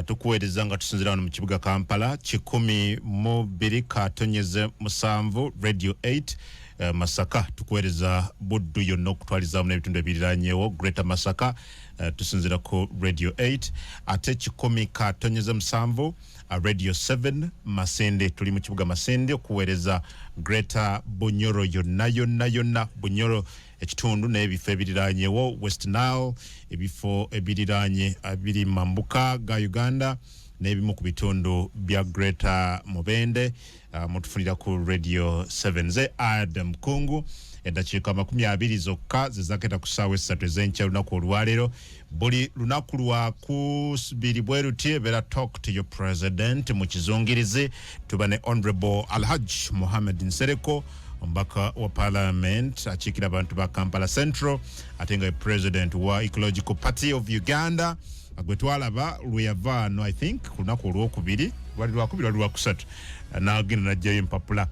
tukuweereza nga tusinzira wano mu kibuga Kampala 102.7 Radio 8 Masaka tukuweereza Buddu yonna okutwaliza mu ebitundu ebiriranyeewo Greater Masaka tusinzira ku Radio 8 ate 10.7 Radio 7 Masende tuli mu kibuga Masende okuweereza Greater Bunyoro yonna Bunyoro ekitundu n'ebifo ebiriranyeewo West Nile ebifo ebiriranye abiri Mambuka ga Uganda n'ebimu ku bitundu bya Greater Mubende mutufunira ku Radio 7 ze Adam Kungu eddakiika 20 zokka zizaketa ku ssaawa 3 ez'enkya lunaku olwaleero buli lunaku lwa kusubiri bwe luti beera talk to your president mu kizungirizi tuba ne Honorable Alhaj Mohamed Nsereko omubaka wa parliament akiikira abantu ba Kampala Central ate nga president wa Ecological Party of Uganda gwe twalaba lweyava no I think ku lunaku olwokubiri lwali lwakusatu n'agenda n'ajjayo empapula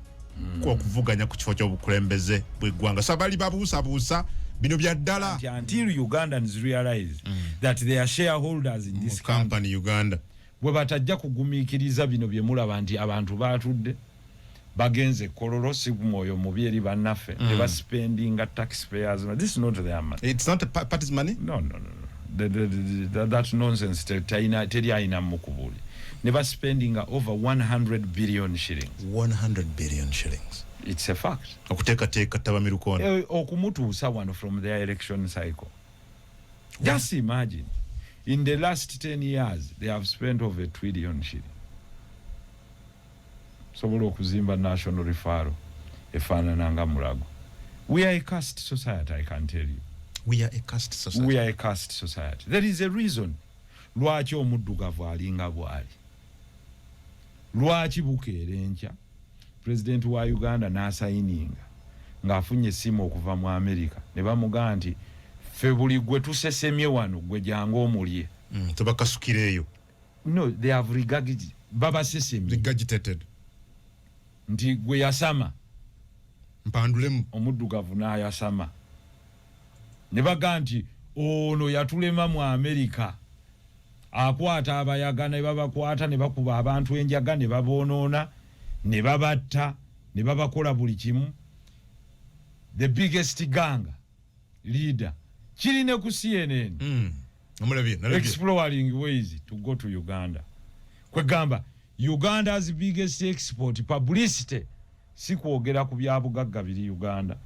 okuvuganya ku kifo ky'obukulembeze bw'eggwanga so bali babuusabuusa bino bya ddala until Ugandans realize that they are shareholders in this company Uganda bwe batajja kugumiikiriza bino bye mulaba nti abantu baatudde bagenze kololo si mwoyo mubi eri bannaffe ne ba spending taxpayers this is not their money. It's not a party's money. No. That nonsense teri aina mukubuli never spending over 100 billion shillings. 100 billion shillings. It's a fact. Okuteekateeka tabamirukono. Okumutuusa wano from their election cycle. Just imagine. In the last 10 years, they have spent over 1 trillion shillings. Sobola okuzimba national referral efaanananga mulago. We are a caste society, I can tell you. We are a caste society. We are a caste society. There is a reason. Lwaki omuddugavu alinga bwali. Lwaki bukeera enkya president wa Uganda n'asayininga ng'afunye essimu okuva mu America ne bamugamba nti ffe buli gwe tusesemye wano gwe jangu omulye. Tebakasukireeyo. No, they have regurgitated. Nti gwe yasama. Mpandulemu. Omuddugavu n'ayasama. Ne bagamba nti ono yatulema mu America. Akwata abayaga ne babakwata ne bakuba abantu enjaga ne baboonoona ne babatta ne babakola buli kimu. The biggest gang leader kirine ku CNN exploring ways to go to Uganda. Kwegamba Uganda's biggest export publicity si kwogera ku byabugagga biri Uganda,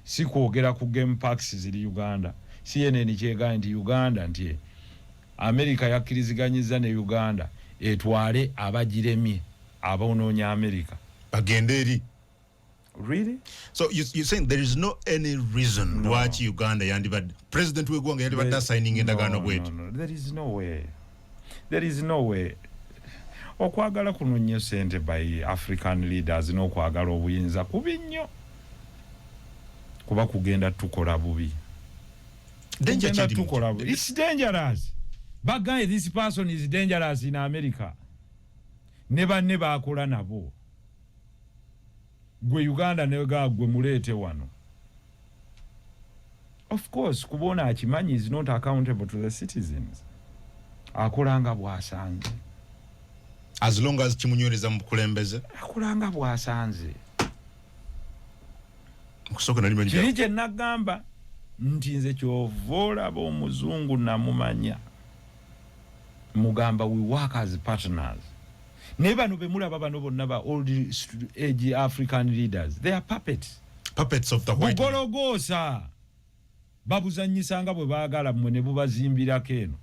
si kwogera ku game parks ziri Uganda. CNN kyega nti Uganda nti America yakiriziganyiza ne Uganda etwale abagiremye abonoonya America bagende eri. Really? So you're saying there is no any reason why Uganda yandibadde president w'eggwanga yandibadde signing endagaano bw'eti? No, there is no way. There is no way. Okwagala kuno nnyo sente by African leaders n'okwagala obuyinza kubi nnyo kuba kugenda tukola bubi. It's dangerous. But guy, this person is dangerous in America. Never akola nabo. Gwe Uganda nega gwe mulete wano. Of course, kubona akimanyi is not accountable to the citizens. Akolanga bwasanze. As long as kimunywereza mu kulembeze. Akolanga bwasanze. Kusoka na limenja. Kirije nagamba nti nze kyovola b'omuzungu namumanya. Mugamba we work as partners. Neba no bemulaba bano bonna ba old age African leaders. They are puppets. Puppets of the white. Bugologosa. Babuzanyisanga bwe baagala mmwe ne bubazimbirako eno.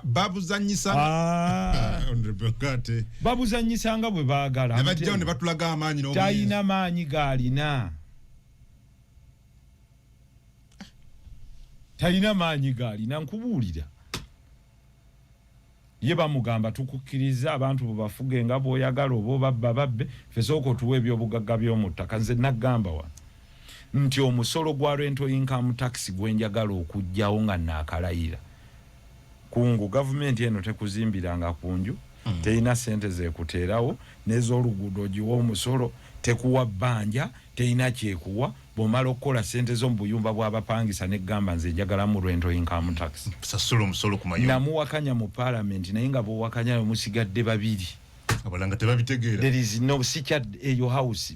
Babuzanyisanga. Onrebekate. Babuzanyisanga bwe baagala. Ne bajjawo ne batulaga amaanyi n'obuyinza. Talina maanyi gaalina. Talina maanyi gaalina nkubuulira. Ye bamugamba tukukkiriza abantu bo bafuge nga bw'oyagala oba babbe ffe sooka tuwe ebyobugagga by'omuttaka. Nze nagamba wa nti omusolo gwa rental income tax gwenjagala okujjawo nga naakalayira kungu gavumenti eno tekuzimbiranga kunju terina sente zeekuteerawo n'ez'oluguudo giwa omusolo tekuwa bbanja teina kyekuwa bw'omala okukola ssente zo mu buyumba bw'abapangisa n'eggamba nze njagala mu rental income tax sasula omusolo ku mayumba namuwakanya mu parliament naye nga bw'owakanya musigadde babiri abalanga tebabitegeera there is no sicha eyo house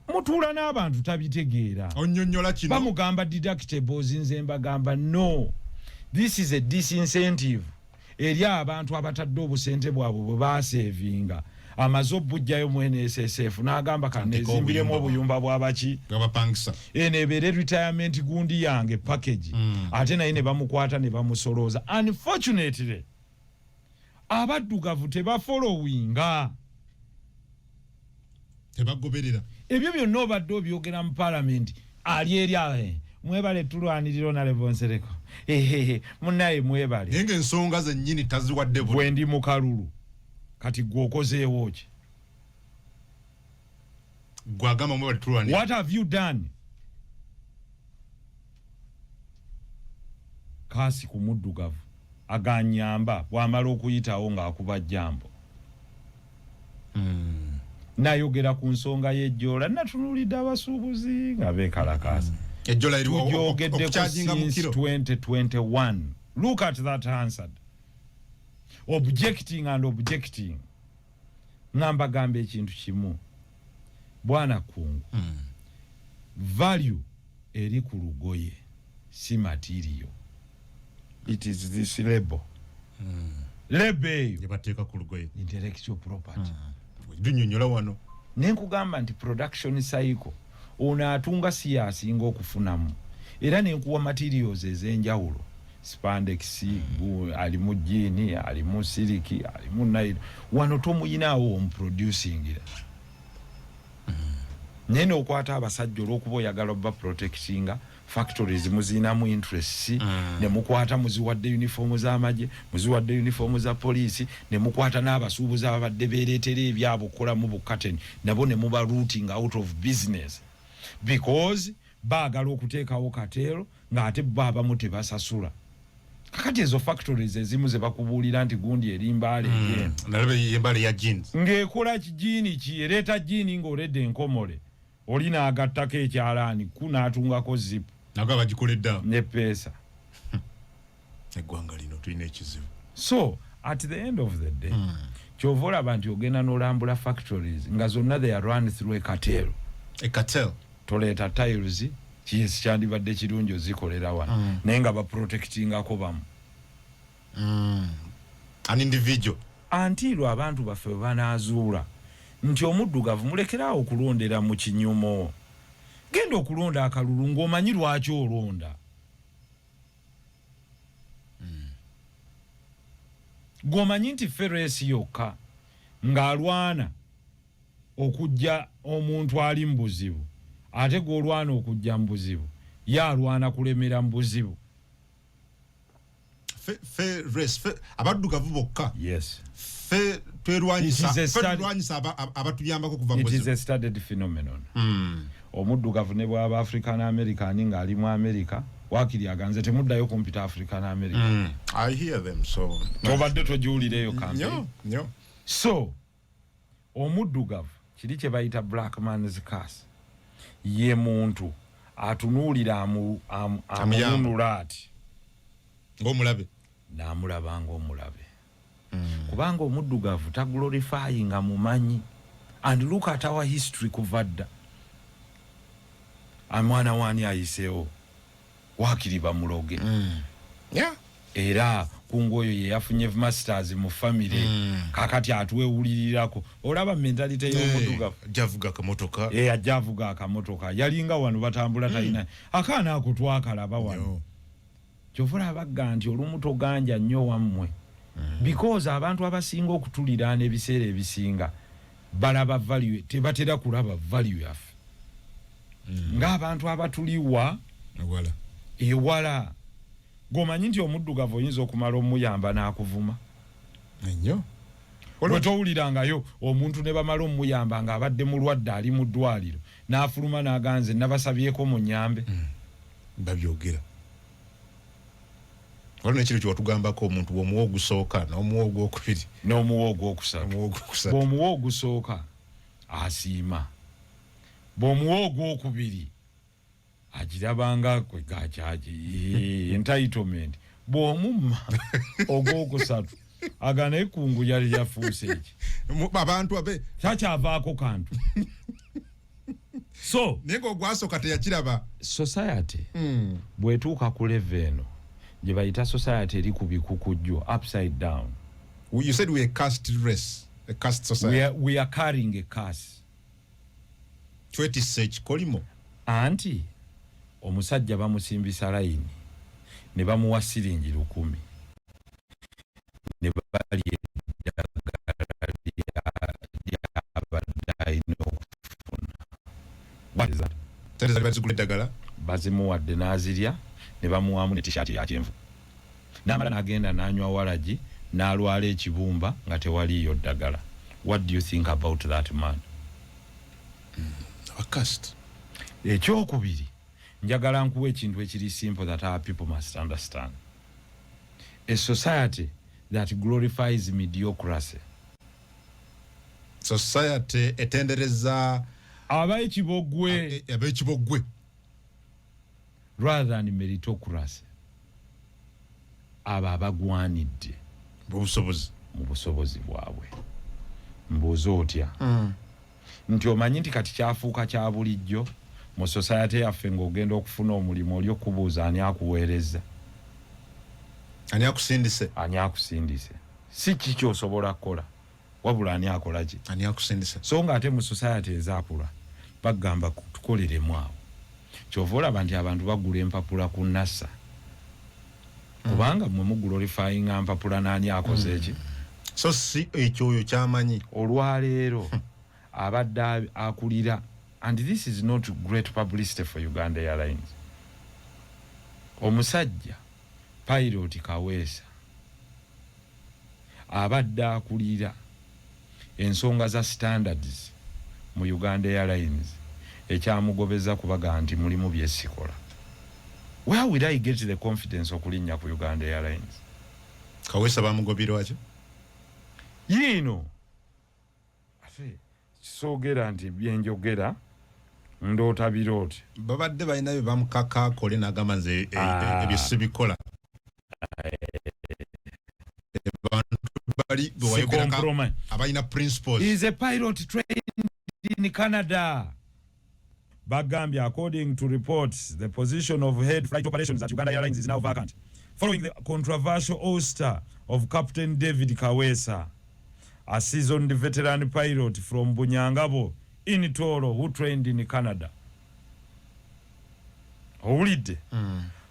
mutuula n'abantu tabitegeera onnyonnyola kino bamugamba deductibles nze mbagamba no this is a disincentive eri abantu abatadde obusente bwabwe bwe baasevinga amaze obujjayo mu NSSF n'agamba kanezimbiremu obuyumba bw'abaki bw'abapangisa eno ebeere retirement gundi yange package ate naye ne bamukwata ne bamusolooza unfortunately abaddugavu tebafollowinga tebagoberera ebyo byonna obadde obyogera mu parliament ali eri mwebale tulwanirira Honorable Nsereko munnaye mwebale naye ng'ensonga zennyini taziwadde bwe ndi mu kalulu kati gwe okozeewo ki gwagamba mwebale tulwanirira what have you done kasi ku muddugavu aganyamba bw'amala okuyitawo ng'akuba jjambo nayogera ku nsonga y'ejjoola natunulidde abasuubuzi nga beekalakaasa ejjola eriwo okukyajinga mu kiro 2021 look at that answered objecting and objecting ngamba gamba ekintu kimu bwana kungu value eri ku lugoye si material it is this label label yebateeka ku lugoye intellectual property binyonyola wano nenkugamba nti production cycle ono atunga siyasinga okufunamu era nenkuwa materials ez'enjawulo spandex alimu jini alimu siliki alimu nailo wano tomuyinaawo omuproducingira nene okwata abasajja olw'okuba oyagala obba protectinga factories muzinamu interest ne mukwata muziwadde uniform z'amagye muziwadde uniform za police ne mukwata n'abasuubuzi ababadde beereetera ebyabo okukola mu bukateni nabo ne muba rooting out of business because baagala okuteekawo katero ng'ate baabamu tebasasula kakati ezo factories ezimu ze bakubuulira nti gundi erimbaala egenda nalabe embala ya jeans ng'ekola kijiini ki ereeta jiini ng'oledde enkomole oli n'agattako ekyalaani ku n'atungako zipu nago bagikoledda ne peesa eggwanga lino tulina ekizibu so at the end of the day kyova olaba nti ogenda n'olambula factories nga zonna they are run through a cartel toleeta tiles kiyesi kyandibadde kirungi ozikolera wano naye nga baprotectingako bamu an individual antiirwa abantu baffe bwe banaazuula nti omuddugavu mulekeraawo okulondera mu kinyumo genda okulonda akalulu ng'omanyi lwaki olonda gwomanyi nti feresi yokka ng'alwana okujja omuntu ali mu buzibu ate gw'olwana okujja mu buzibu ye alwana kulemera mu buzibu abaddugavu bokka yes twerwanyisa abatuyambako kuva mu it is a studied phenomenon omuddugavu ne bw'aba African American ng'ali mu America wakiri aganze temuddayo kumpita African American I hear them so tobadde tojuulireyo kampe no. So omuddugavu kiri kye bayita black man's curse ye muntu atunuulira amununula ati ng'omulabe n'amulaba ng'omulabe kubanga omuddugavu taglorifyinga mumanyi and look at our history kuva dda amwana waani ayiseewo wakiri bamuloge era kungu oyo ye yafunye masters mu family kakati atwewulirirako olaba mentality y'omuddugavu javuga akamotoka ajja avuga akamotoka yalinga wano batambula talina akaana ako twakalaba wano kyovula abagga nti olumu toganja nnyo wammwe because abantu abasinga okutuliraana ebiseera ebisinga balaba value tebatera kulaba value yaffe ng'abantu abatuliwa ewala gomanyi nti omuddugavu oyinza okumala omuyamba n'akuvuma ennyo bwe towulirangayo omuntu ne bamala omuyamba ng'abadde mulwadde ali mu ddwaliro n'afuluma n'aganze nabasabyeko mu nyambe babyogera waliwo nekiro kyewatugambako omuntu bw'omuwa ogusooka n'omuwa ogwokubiri n'omuwa ogwokusatu bw'omuwa ogusooka asiima bw'omuwa ogwokubiri agirabanga kwe gakyagi entitlement bw'omumma ogwokusatu agana ekkungu yali lyafuuse eki abantu abe kyakyavaako kantu so naye ng'ogwasooka teyakiraba society bw'etuuka ku level eno gye bayita society eri ku bikukujjo upside down. You said we are caste race, a caste society. We are carrying a curse. Twetisse ekikolimo anti omusajja bamusimbisa layini ne bamuwa siringi 1,000 ne bali eddagala bazimuwadde n'azirya ne bamuwamu ne t-shirt ya kyenvu n'amala n'agenda n'anywa walagi n'alwala ekibumba nga tewaliyo ddagala. What do you think about that man? Caste. Ekyokubiri njagala nkuwa ekintu ekiri simple that our people must understand. A society that glorifies mediocrity. Society etendereza ab'ekibogwe rather than meritocracy. Abo abagwanidde mu busobozi bwabwe. Mbuuza otya nti omanyi nti kati kyafuuka kya bulijjo mu society yaffe ng'ogenda okufuna omulimu oli okubuuza ani akuweereza, ani akusindise, si kiki osobola kukola wabula ani akola ki, ani akusindise. So nga ate mu society ezaakula bagamba tukoleremu awo. Kyova olaba nti abantu bagula empapula ku NASA kubanga mwe muglorifyinga mpapula n'ani akoze eki. So si ekyoyo kyamanyi olwaleero abadde akulira, and this is not great publicity for Uganda Airlines. Omusajja pilot Kaweesa abadde akulira ensonga za standards mu Uganda Airlines ekyamugobeza kubaga nti mulimu byesikola. Where will I get the confidence okulinnya ku Uganda Airlines? Kaweesa bamugobirwa ki? Yino ate kisogera nti byenjogera ndoota birooti babadde balina bye bamukakaakole n'agamba nze ebyo sibikola. Bali bwewayogerako abalina principles. He is a pilot trained in Canada. Bagambia, according to reports, the position of head flight operations at Uganda Airlines is now vacant following the controversial ouster of Captain David Kaweesa, a seasoned veteran pilot from Bunyangabo in Toro who trained in Canada.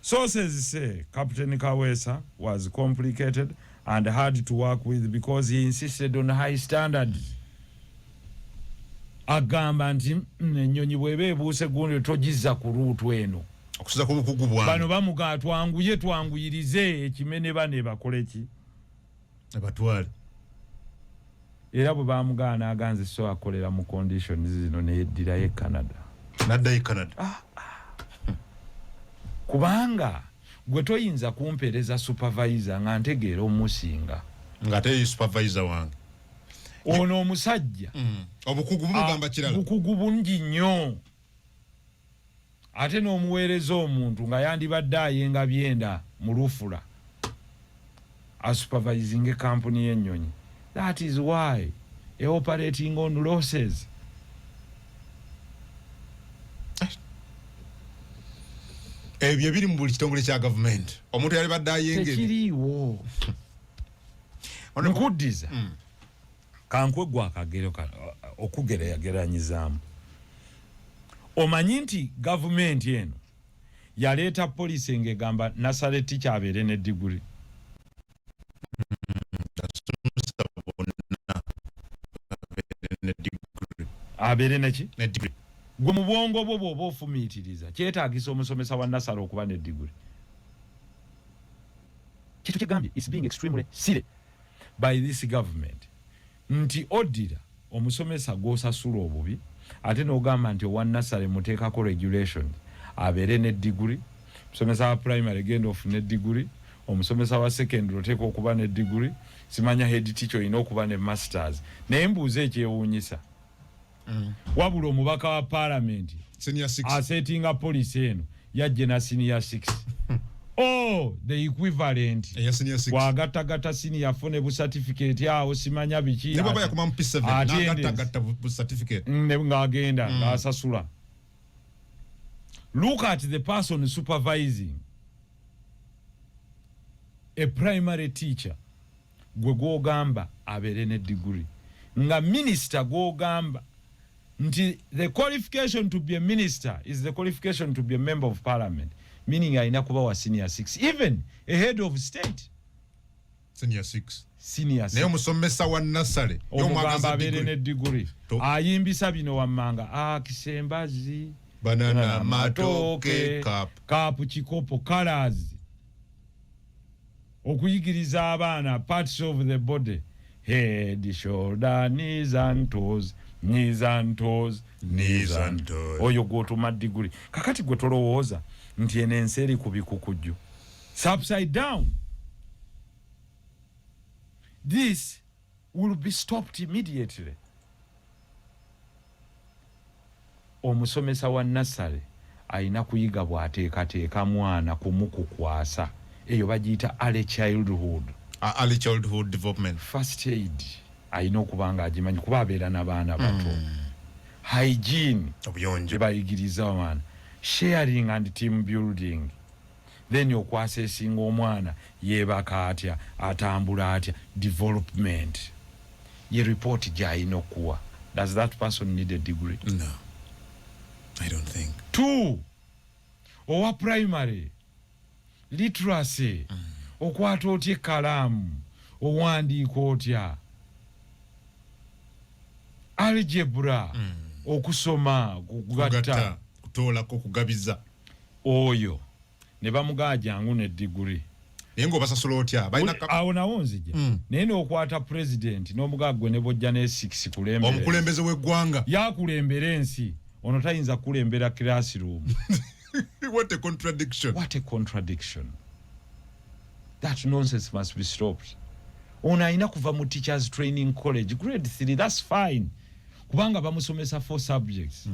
Sources say Captain Kaweesa was complicated and hard to work with because he insisted on high standards. Agamba nti ennyonyi bw'eba ebuuse gundi togiza ku ruutu eno okusiza ku bukugu bwange. Bano bamugaa twanguyirize ekimene bane bakole ki abatwale. Era bwe bamugaana aganze so akolera mu conditions zino neyeddirayo e Canada. Naddayo e Canada. Kubanga gwe toyinza kumpeereza supervisor nga ntegeera omusinga ng'ate supervisor wange ono omusajja obukugu bumugamba kirala. Bukugu bungi nnyo ate n'omuweereza omuntu nga yandibadde ayenga byenda mu lufula asupervising a company y'ennyonyi. That is why operating on losses. Ebyo biri mu buli kitongole kya government. Omuntu yali badde ayenge tekiriiwo nkuddiza kankwe gwa akagero okugeranyizaamu. Omanyi nti gavumenti eno yaleeta polisi ng'egamba Nasareti kyabeere ne diguri. Abeere neki? Ne degree. Gwe mu bwongo bwo bw'oba ofumiitiriza kyetaagisa omusomesa wa Nasara okuba ne diguri. Kitu kigambye is being extremely silly by this government. Nti oddira omusomesa gw'osasula obubi ate n'ogamba nti owa Nasara muteekako regulations abeere ne diguri. Omusomesa wa primary genda ofune diguri, omusomesa wa secondary oteeka okuba ne diguri, simanya head teacher olina okuba ne masters. Naye mbuuza ekyewuunyisa wabula omubaka wa parliament senior 6 asetinga police eno yajje na senior 6 oh the equivalent ya senior 6 kwagattagatta senior fone bu certificate awo simanya biki ne baba yakuma P7 n'agattagatta bu certificate ne ngagenda ngasasula. Look at the person supervising a primary teacher gwe gwogamba abere ne degree nga minister gwogamba nti the qualification to be a minister is the qualification to be a member of parliament, meaning aina kuba wa senior 6, even a head of state senior 6 naye omusomesa wa nasale omugamba abere ne degree ayimbisa bino wammanga kisembazi banana matoke kapu kikopo colors okuyigiriza abaana parts of the body, head, shoulder, knees and toes, knees and toes, knees and toes. Oyo gwotuma degree. Kakati gwe tolowooza nti eno ensi eri ku bikukujju. It's upside down. This will be stopped immediately. Omusomesa wa nasale aina kuyiga bw'ateekateeka mwana kumukukwasa. Eyo bagiyita early childhood development. First aid ayina okubanga agimanyi kuba abeera n'abaana bato. Hygiene ebayigiriza abaana. Sharing and team building. Then okwasa esinga omwana yeebaka atya, atambula atya. Development. Ye report gy'ayina okuwa. Does that person need a degree? No, I don't think. 2. Owa primary literacy, okwata otya ekkalaamu, owandiika otya, algebra, okusoma, kugatta, kutoolako, kugabiza. Oyo ne bamugaa jangu ne degree. Naye ng'obasasula otya? Awo nawo nzija. Naye n'okwata president n'omugaa gwe ne bojja ne 6 kulembera. Omukulembeze w'eggwanga. Yakulembera ensi. Ono tayinza kulembera classroom. What a contradiction. What a contradiction. That nonsense must be stopped. Ona aina kuva mu teachers training college grade 3, that's fine. Kubanga bamusomesa 4 subjects.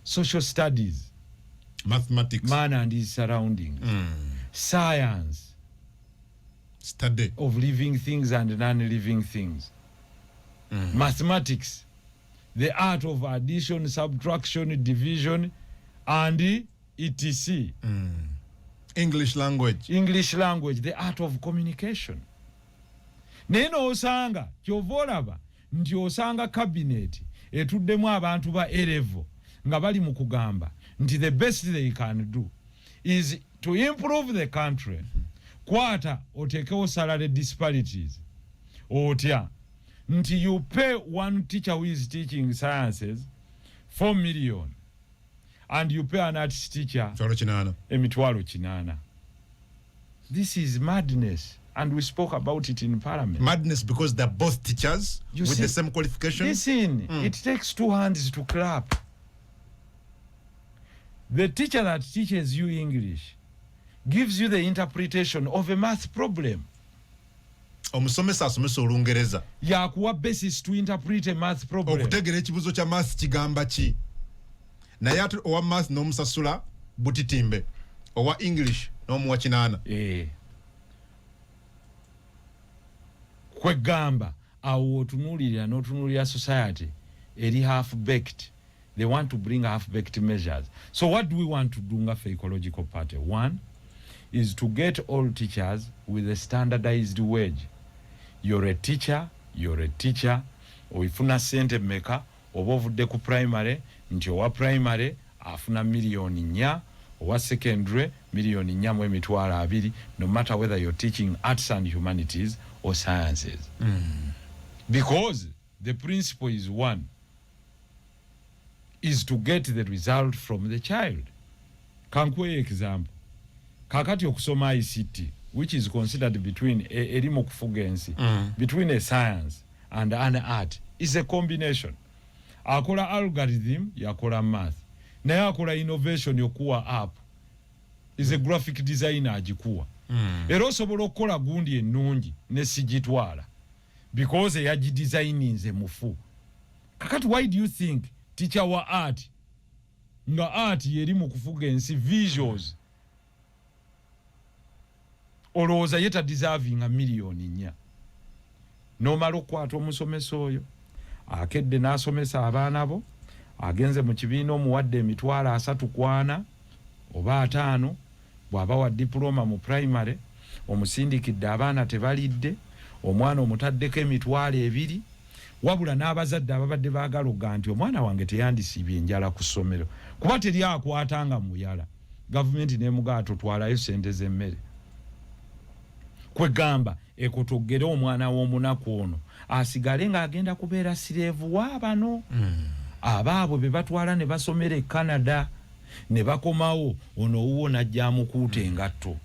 Social studies, mathematics, man and his surroundings, science, study of living things and non-living things, mathematics, the art of addition, subtraction, division, and etc. English language, the art of communication. Neno osanga kyovolaba nti osanga cabinet etuddemu abantu ba A-level nga bali mu kugamba nti the best they can do is to improve the country. Kwata otekewo salary disparities. Otya nti you pay one teacher who is teaching sciences 4 million and you pay an arts teacher emitwalo 8. This is madness, and we spoke about it in parliament. Madness because they're both teachers with the same qualifications. Listen, it takes 2 hands to clap. The teacher that teaches you English gives you the interpretation of a math problem. Omusomesa asomesa Olungereza yakuwa basis to interpret a math problem. Okutegera ekibuzo kya math kigamba ki? Naye ate owa math n'omusasula butitimbe, owa English n'omuwa 8. Kwegamba awo otunuulira n'otunuulira society eri half-baked. They want to bring half-baked measures. So what do we want to do nga ecological party? 1 is to get all teachers with a standardized wage. You're a teacher. Oifuna sente meka oba ovudde ku primary nti owa primary afuna million 4, owa secondary million 4.2, no matter whether you're teaching arts and humanities or sciences. Because the principle is 1, is to get the result from the child. Kankwe example. Kakati okusoma ICT, which is considered between elimu kufugensi, between a science and an art, is a combination. Akola algorithm, yakola math. Naye akola innovation yokuwa app, is a graphic designer agikuwa. Era osobola okukola gundi ennungi ne sigitwala because yagidesigninze mufu. kakati why do you think teacher wa art nga art yeri mu kufuga ensi visuals olowooza yeta deserving a million nya nomala okukwata omusomesa oyo akedde n'asomesa abaana bo agenze mu kibiina omuwadde emitwalo 3 oba 5 bw'aba wa diploma mu primary omusindikidde abaana tebalidde omwana omutaddeko emitwalo 2 wabula n'abazadde ababadde baagala oga nti omwana wange teyandisiibye enjala ku ssomero kuba teri akwatanga muyala gavumenti n'emugaa tutwalayo sente z'emmere kwegamba ekotogere omwana w'omunaku ono asigale ng'agenda kubeera sireevu waabano abaabo be batwala ne basomera e Canada ne bakomawo ono owuwo najja amukuuta engatto.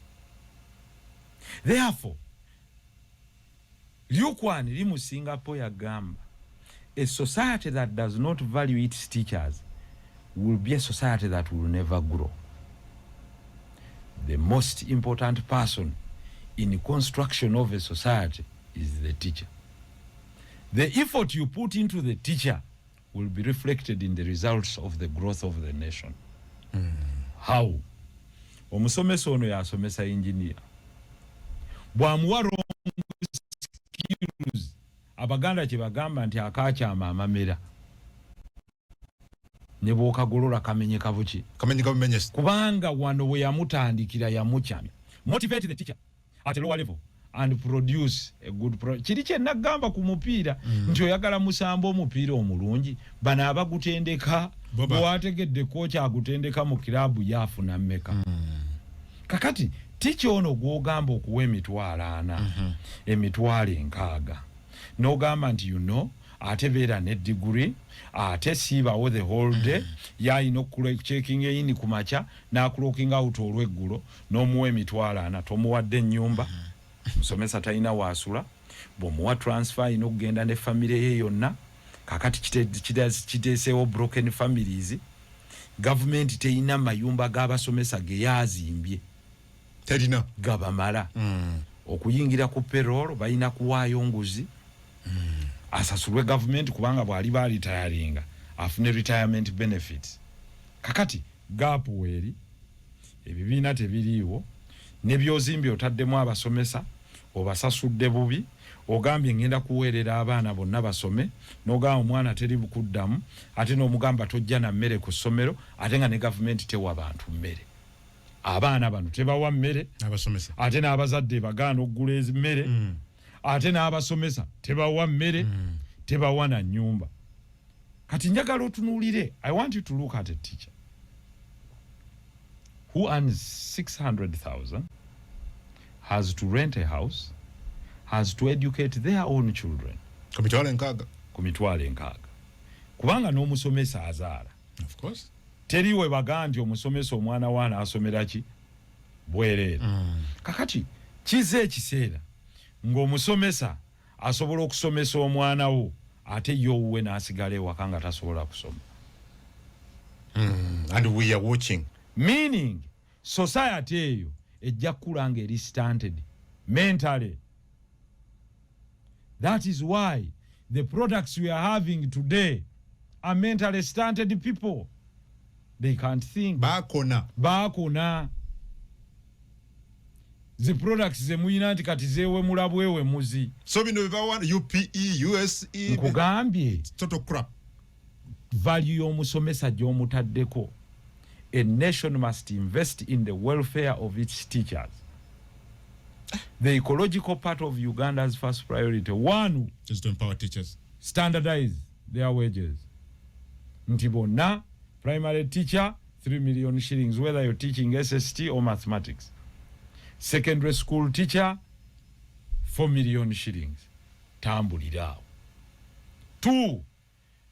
Therefore Liukwani limu Singapore yagamba a society that does not value its teachers will be a society that will never grow. The most important person in the construction of a society is the teacher. The effort you put into the teacher will be reflected in the results of the growth of the nation. How? Omusomesa ono yasomesa engineer. Bw'amuwa wrong skills, abaganda kye bagamba nti akakyama amamera. Ne bw'okagolola kamenyeka buki? Kamenyeka bumenyesi. Kubanga wano we yamutandikira yamukyamya. Motivate the teacher at a lower level and produce a good product. Kiri kye nagamba ku mupiira nti oyagala musamba omupiira omulungi bana abagutendeka bwategedde kocha agutendeka mu kilabu yafuna mmeka. Kakati ticha ono gwogamba okuwa emitwalo 4 emitwalo 6 n'ogamba nti ate beera ne degree ate siibawo the whole day yayina checking in ku macha n'akulooking out olw'eggulo n'omuwa emitwalo 4 tomuwadde ennyumba musomesa talina waasula bw'omuwa transfer ino okugenda ne family ye yonna kakati kiteeseewo broken families government teyina mayumba g'abasomesa ge yazimbye terina gabamala okuyingira ku payroll balina kuwaayo nguzi asasulwe government kubanga bwali bali retiringa afune retirement benefits kakati gapu weri ebibiina tebiriiwo nebyozimbye otaddemu abasomesa obasasudde bubi ogambye ngenda kuweerera abaana bonna basome n'ogamba omwana teri bukuddamu ate n'omugamba tojja na mmere ku ssomero ate nga ne government tewa bantu mmere abaana bano tebawa mmere abasomesa ate n'abazadde bagaana okugula emmere ate n'abasomesa tebawa mmere tebawa na nnyumba. Kati njagala otunuulire, I want you to look at a teacher who earns 600,000, has to rent a house, has to educate their own children. Ku mitwalo 6. Kubanga n'omusomesa azaala. Of course. Teriwe baga nti omusomesa omwana waana asomera ki? Bwereere. Kakati kize ekiseera ng'omusomesa asobola okusomesa omwana wo ate y'owuwe n'asigala ewaka nga tasobola kusoma. And we are watching. Meaning society eyo ejja kukula ng'eri stunted mentally. That is why the products we are having today are mentally stunted people. They can't think. Bakona. The products zemuyina nti kati zewe mulabwewe muzi. So bino bibawa UPE, USE. Nkugambye. Total crap. Value y'omusomesa gy'omutaddeko. A nation must invest in the welfare of its teachers. The ecological part of Uganda's first priority. One is to empower teachers. Standardize their wages. Nti bonna primary teacher 3 million shillings whether you're teaching SST or mathematics. Secondary school teacher 4 million shillings. Tambulira. 2.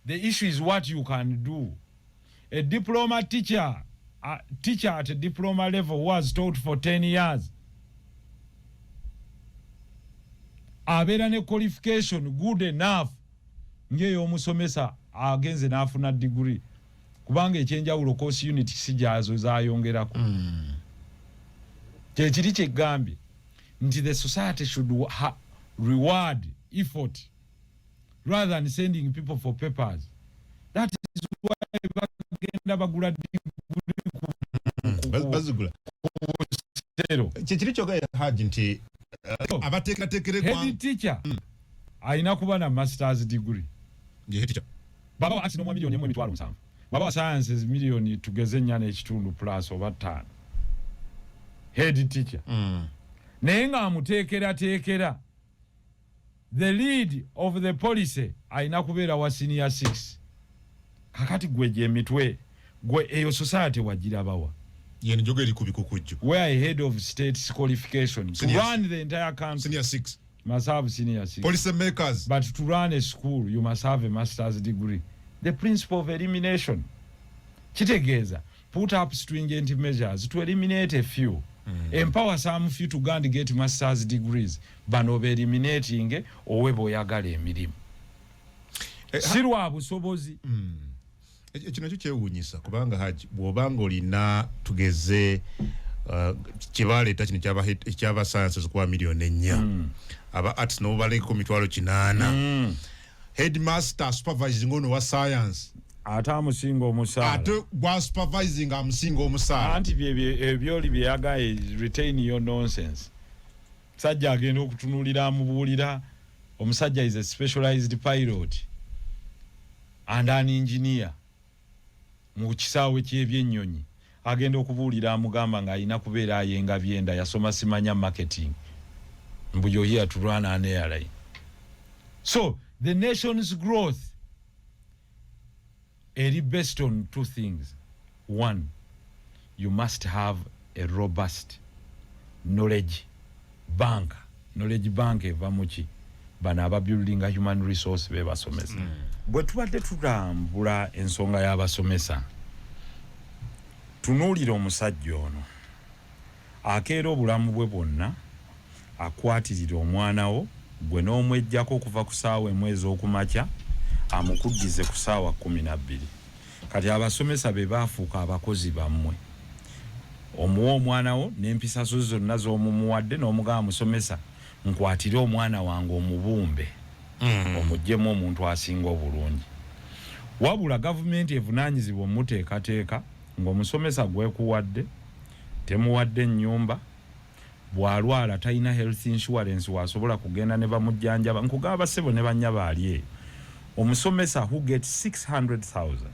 The issue is what you can do. A diploma teacher, a teacher at a diploma level was taught for 10 years. Abeera ne qualification good enough. Ngeyo omusomesa agenze n'afuna degree. Kubanga ekyenjawulo course unit sijazo zayongerako. Kyekiri kyegambye nti the society should reward effort, rather than sending people for papers. That is why bagenda bagula bazigula chichiricho ga haji nti abatekeratekere kwa head teacher aina kuba na master's degree ye teacher baba wa ati no milioni 1.7 baba wa sciences milioni tugeze nyana ekitundu plus over 5 head teacher nenga amutekera the lead of the policy aina kubeera wa senior 6 kakati gweje emitwe gwe eyo society wagirabawa yeni jogo eri kubikukujju where a head of state's qualification to run the entire country senior 6 must have senior 6 policy makers, but to run a school you must have a master's degree. The principle of elimination kitegeza put up stringent measures to eliminate a few, empower some few to go and get master's degrees, bano be eliminating owebo yagala emirimu sirwa busobozi. Ekino kyewuunyisa kubanga haji bw'obanga olina tugeze kibaleeta kino kyaba sciences kwa milioni 4 aba arts no baleko mitwalo 8 headmaster supervising ono wa science ate amusinga omusaala ate gwa supervising amusinga omusaala anti ebyoli byeyagaye retain your nonsense. Sajja agenda okutunulira amubuulira omusajja is a specialized pilot and an engineer mu kisaawe ky'ebyennyonyi agenda okubuulira amugamba ng'alina kubeera ayenga byenda yasoma simanya marketing mbu you're here to run an airline. So the nation's growth is based on two things. One, you must have a robust knowledge bank. Knowledge bank eva muki bana aba building a human resource be basomesa. Bwe tubadde tutambula ensonga y'abasomesa tunuulira omusajja ono akeera obulamu bwe bwonna akwatirira omwana wo gwe n'omwejjako okuva ku ssaawa emwezi okumakya amukuddize ku ssaawa 12. Kati abasomesa be baafuuka abakozi bammwe. Omuwa omwana wo n'empisa zo zonna z'omumuwadde n'omugamba musomesa nkwatire omwana wange omubumbe omuggyemu omuntu asinga obulungi. Wabula gavumenti evunaanyizibwa omuteekateeka ng'omusomesa gwekuwadde temuwadde nnyumba, bw'alwala talina health insurance wasobola kugenda ne bamujjanjaba. Nkugamba ssebo ne bannya baali eyo omusomesa who gets 600,000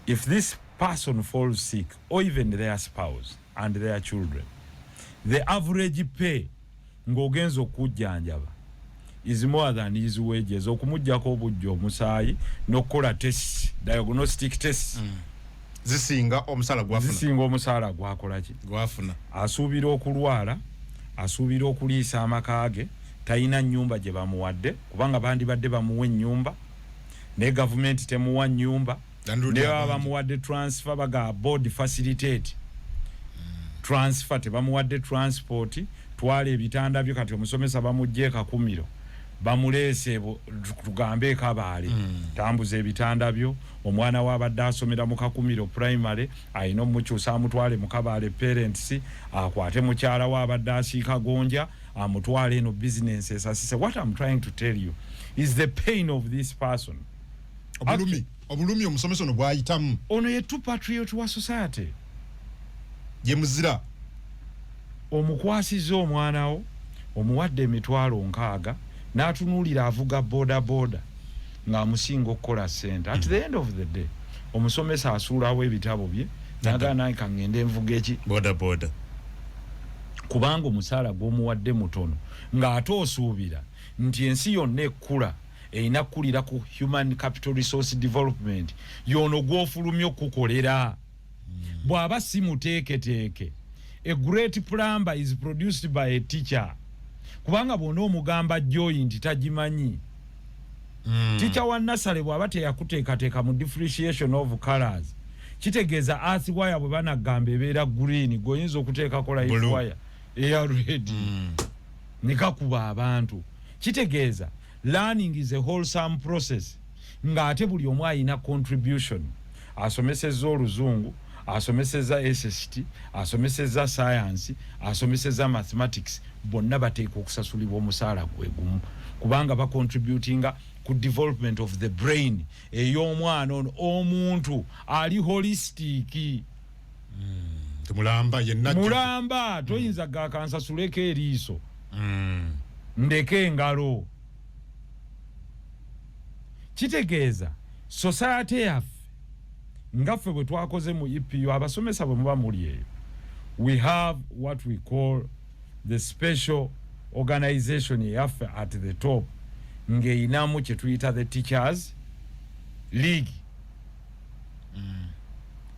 if this person falls sick or even their spouse and their children, the average pay ng'ogenza okujjanjaba is more than his wages. Okumujjako obujjo omusaayi n'okukola test, diagnostic test zisinga omusaala gwakola ki gwafuna. Asuubira okulwala, asuubira okuliisa amaka ge, talina nnyumba gye bamuwadde kubanga bandibadde bamuwa ennyumba ne gavumenti temuwa nnyumba ne baba bamuwadde transfer baga board facilitate transfer tebamuwadde transport twala ebitanda byo. Kati omusomesa bamugje Kakumiro bamuleese tugambe Kabaale tambuza ebitanda byo. Omwana wabadde asomera mu Kakumiro primary ayina omukyusa amutwale mu Kabaale parents akwate mukyala wabadde asiika Gonja amutwale eno business esasise. What I'm trying to tell you is the pain of this person. Obulumi omusomesa ono bwayitamu ono ye true patriot wa society. Ye muzira omukwasiza omwana wo omuwadde emitwalo 6 n'atunuulira avuga boda ng'amusinga okukola ssente. At the end of the day omusomesa asuulawo ebitabo bye n'agaana kangende envuga eki boda kubanga omusaala gw'omuwadde mutono ng'ate osuubira nti ensi yonna ekkula erina kkulira ku human capital resource development y'ono gw'ofulumya okukolera. Bw'aba si muteeketeeke, a great plumber is produced by a teacher. Kubanga bw'ona omugamba joyi nti tagimanyi. Teacher wa nasale bw'aba teyakuteekateeka mu differentiation of colors kitegeeza earth wire bwe banagamba ebeera green goyinza okuteekako live wire eya red nekakuba abantu. Kitegeeza learning is a wholesome process ng'ate buli omu alina contribution. Asomesezza oluzungu, asomesezza SST, asomesezza science, asomesezza mathematics. bonna bateeka okusasulibwa omusaala gwe gumu kubanga ba contributinga ku development of the brain ey'omwana ono omuntu ali holistic mulamba toyinza gakansasuleko eriiso ndeke engalo kitegeeza society yaffe ngaffe bwe twakoze mu EPU abasomesa bwe muba muli eyo we have what we call the special organization yaffe at the top ng'eyinamu kye tuyita the teachers league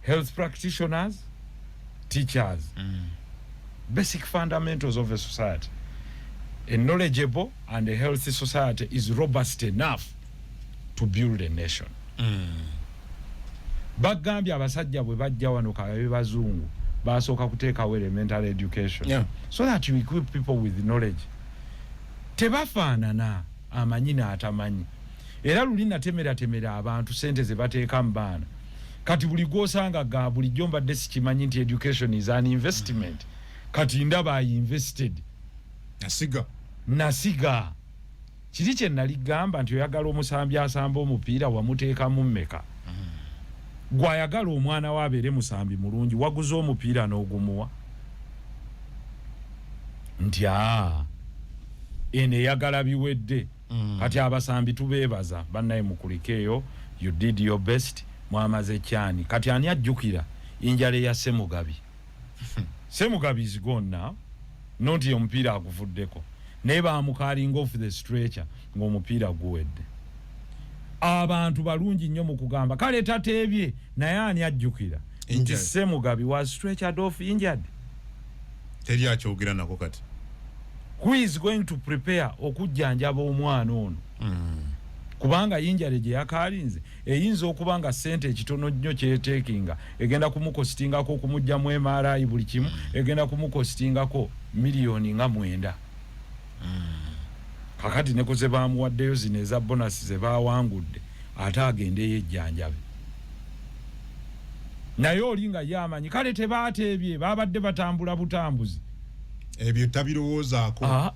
health practitioners teachers basic fundamentals of a society. A knowledgeable and a healthy society is robust enough to build a nation. Bagambye abasajja bwe bajja wano kabe bazungu basooka kuteekawo elementary education so that you equip people with knowledge. Tebafaanana amanyi n'atamanyi era luli natemera abantu sente ze bateeka mu baana kati buli gwosanga ga bulijjo mbadde sikimanyi nti education is an investment kati ndaba I invested nasiga kiri kye naligamba nti oyagala omusambi asamba omupiira wamuteekamu mmeka gwayagala omwana wabeere musambi mulungi waguza omupiira n'ogumuwa nti ene eyagala biwedde kati abasambi tubeebaza bannaye mukulikeeyo you did your best mwamaze kyani kati ani ajjukira enjala ya Semugabi Semugabi is gone now noti omupiira aguvuddeko naye baamukalinga off the stretcher ng'omupiira guwedde abantu balungi nnyo mu kugamba kale tateebye naye ani ajjukira nti Semugabi was stretchered off injured teri akyogera nako kati who is going to prepare okujjanjaba omwana ono kubanga yinjale gye yakalinze eyinza okubanga sente ekitono nnyo kyeteekinga egenda kumukositingako okumugjamu MRI buli kimu egenda kumukositingako miliyoni nga 9 kakati neko ze baamuwaddeyo zino eza bonasi ze baawangudde ate agende yejjanjabe naye olinga yamanyi kale tebaateebye baabadde batambula butambuzi ebyo tabirowoozaako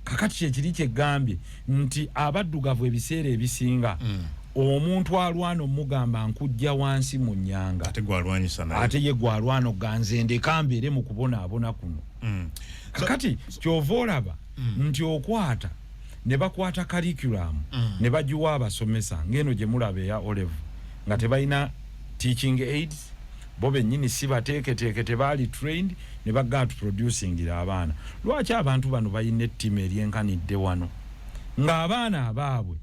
kakati kyekiri kyegambye nti abaddugavu ebiseera ebisinga omuntu alwana omugamba nkujja wansi mu nnyanga ate ye gwalwana oganze ndeka mbeere mu kubonaabona kuno kakati kyova olaba nti okwata ne bakwata curriculum ne bagiwa abasomesa ng'eno gye mulaba eya Olevu nga tebalina teaching aids bo bennyini si bateeketeeke tebaali trained ne bagatu producingira abaana lwaki abantu bano balina ettima eryenkanidde wano ng'abaana abaabwe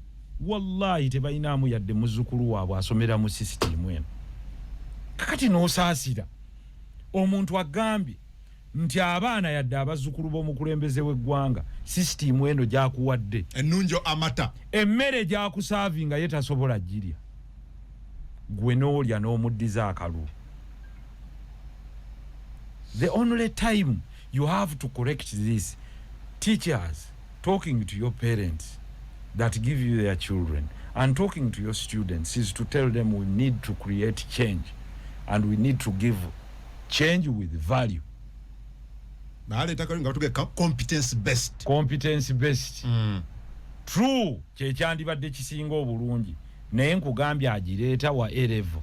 wallahi tebalinamu yadde muzzukulu waabwe asomera mu sisitimu eno kakati n'osaasira omuntu agambye nti abaana yadde abazzukulu b'omukulembeze w'eggwanga sisitimu eno gyakuwadde ennunjo amata emmere gyakusaavinga ye tasobola girya gwe n'olya n'omuddiza akalulu. The only time you have to correct this, teachers talking to your parents that give you their children and talking to your students, is to tell them we need to create change and we need to give change with value. Competence based. Competence based. True. Kyandibadde kisinga obulungi. Naye nkugambye agireeta wa A-level.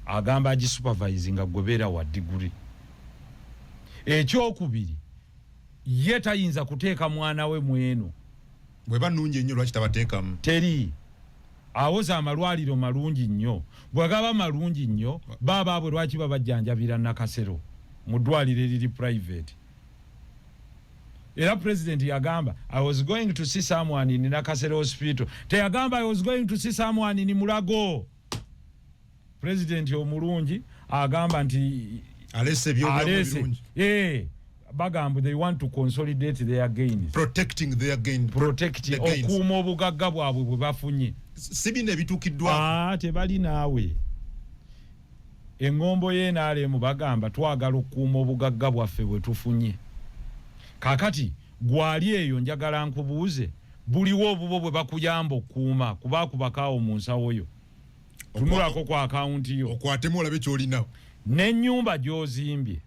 Agamba agisupervisinga gobera wa degree. Ekyokubiri ye tayinza kuteeka mwana we mweno bwe banungi nnyo lwaki tabateekamu teri awoza amalwaliro malungi nnyo bwagaba malungi nnyo baba abwe lwaki babajjanjabira Nakasero mu ddwaliro eriri private era president yagamba I was going to see someone in Nakasero hospital teyagamba I was going to see someone in Mulago. President omulungi agamba nti alese byobulungi bagambu they want to consolidate their gains, protecting their gain, protecting okuuma obugagga bwabwe bwe bafunye sibine ebituukiddwa tebali naawe engombo y'enaalemu bagamba twagala okuuma obugagga bwaffe bwe tufunye kakati gwali eyo njagala nkubuuze buliwo obubo bwe bakuyamba okuuma kuba kubakaawo mu nsawo yo tunulako ku akaunti yo okwatemu olabe kyolina n'ennyumba gy'ozimbye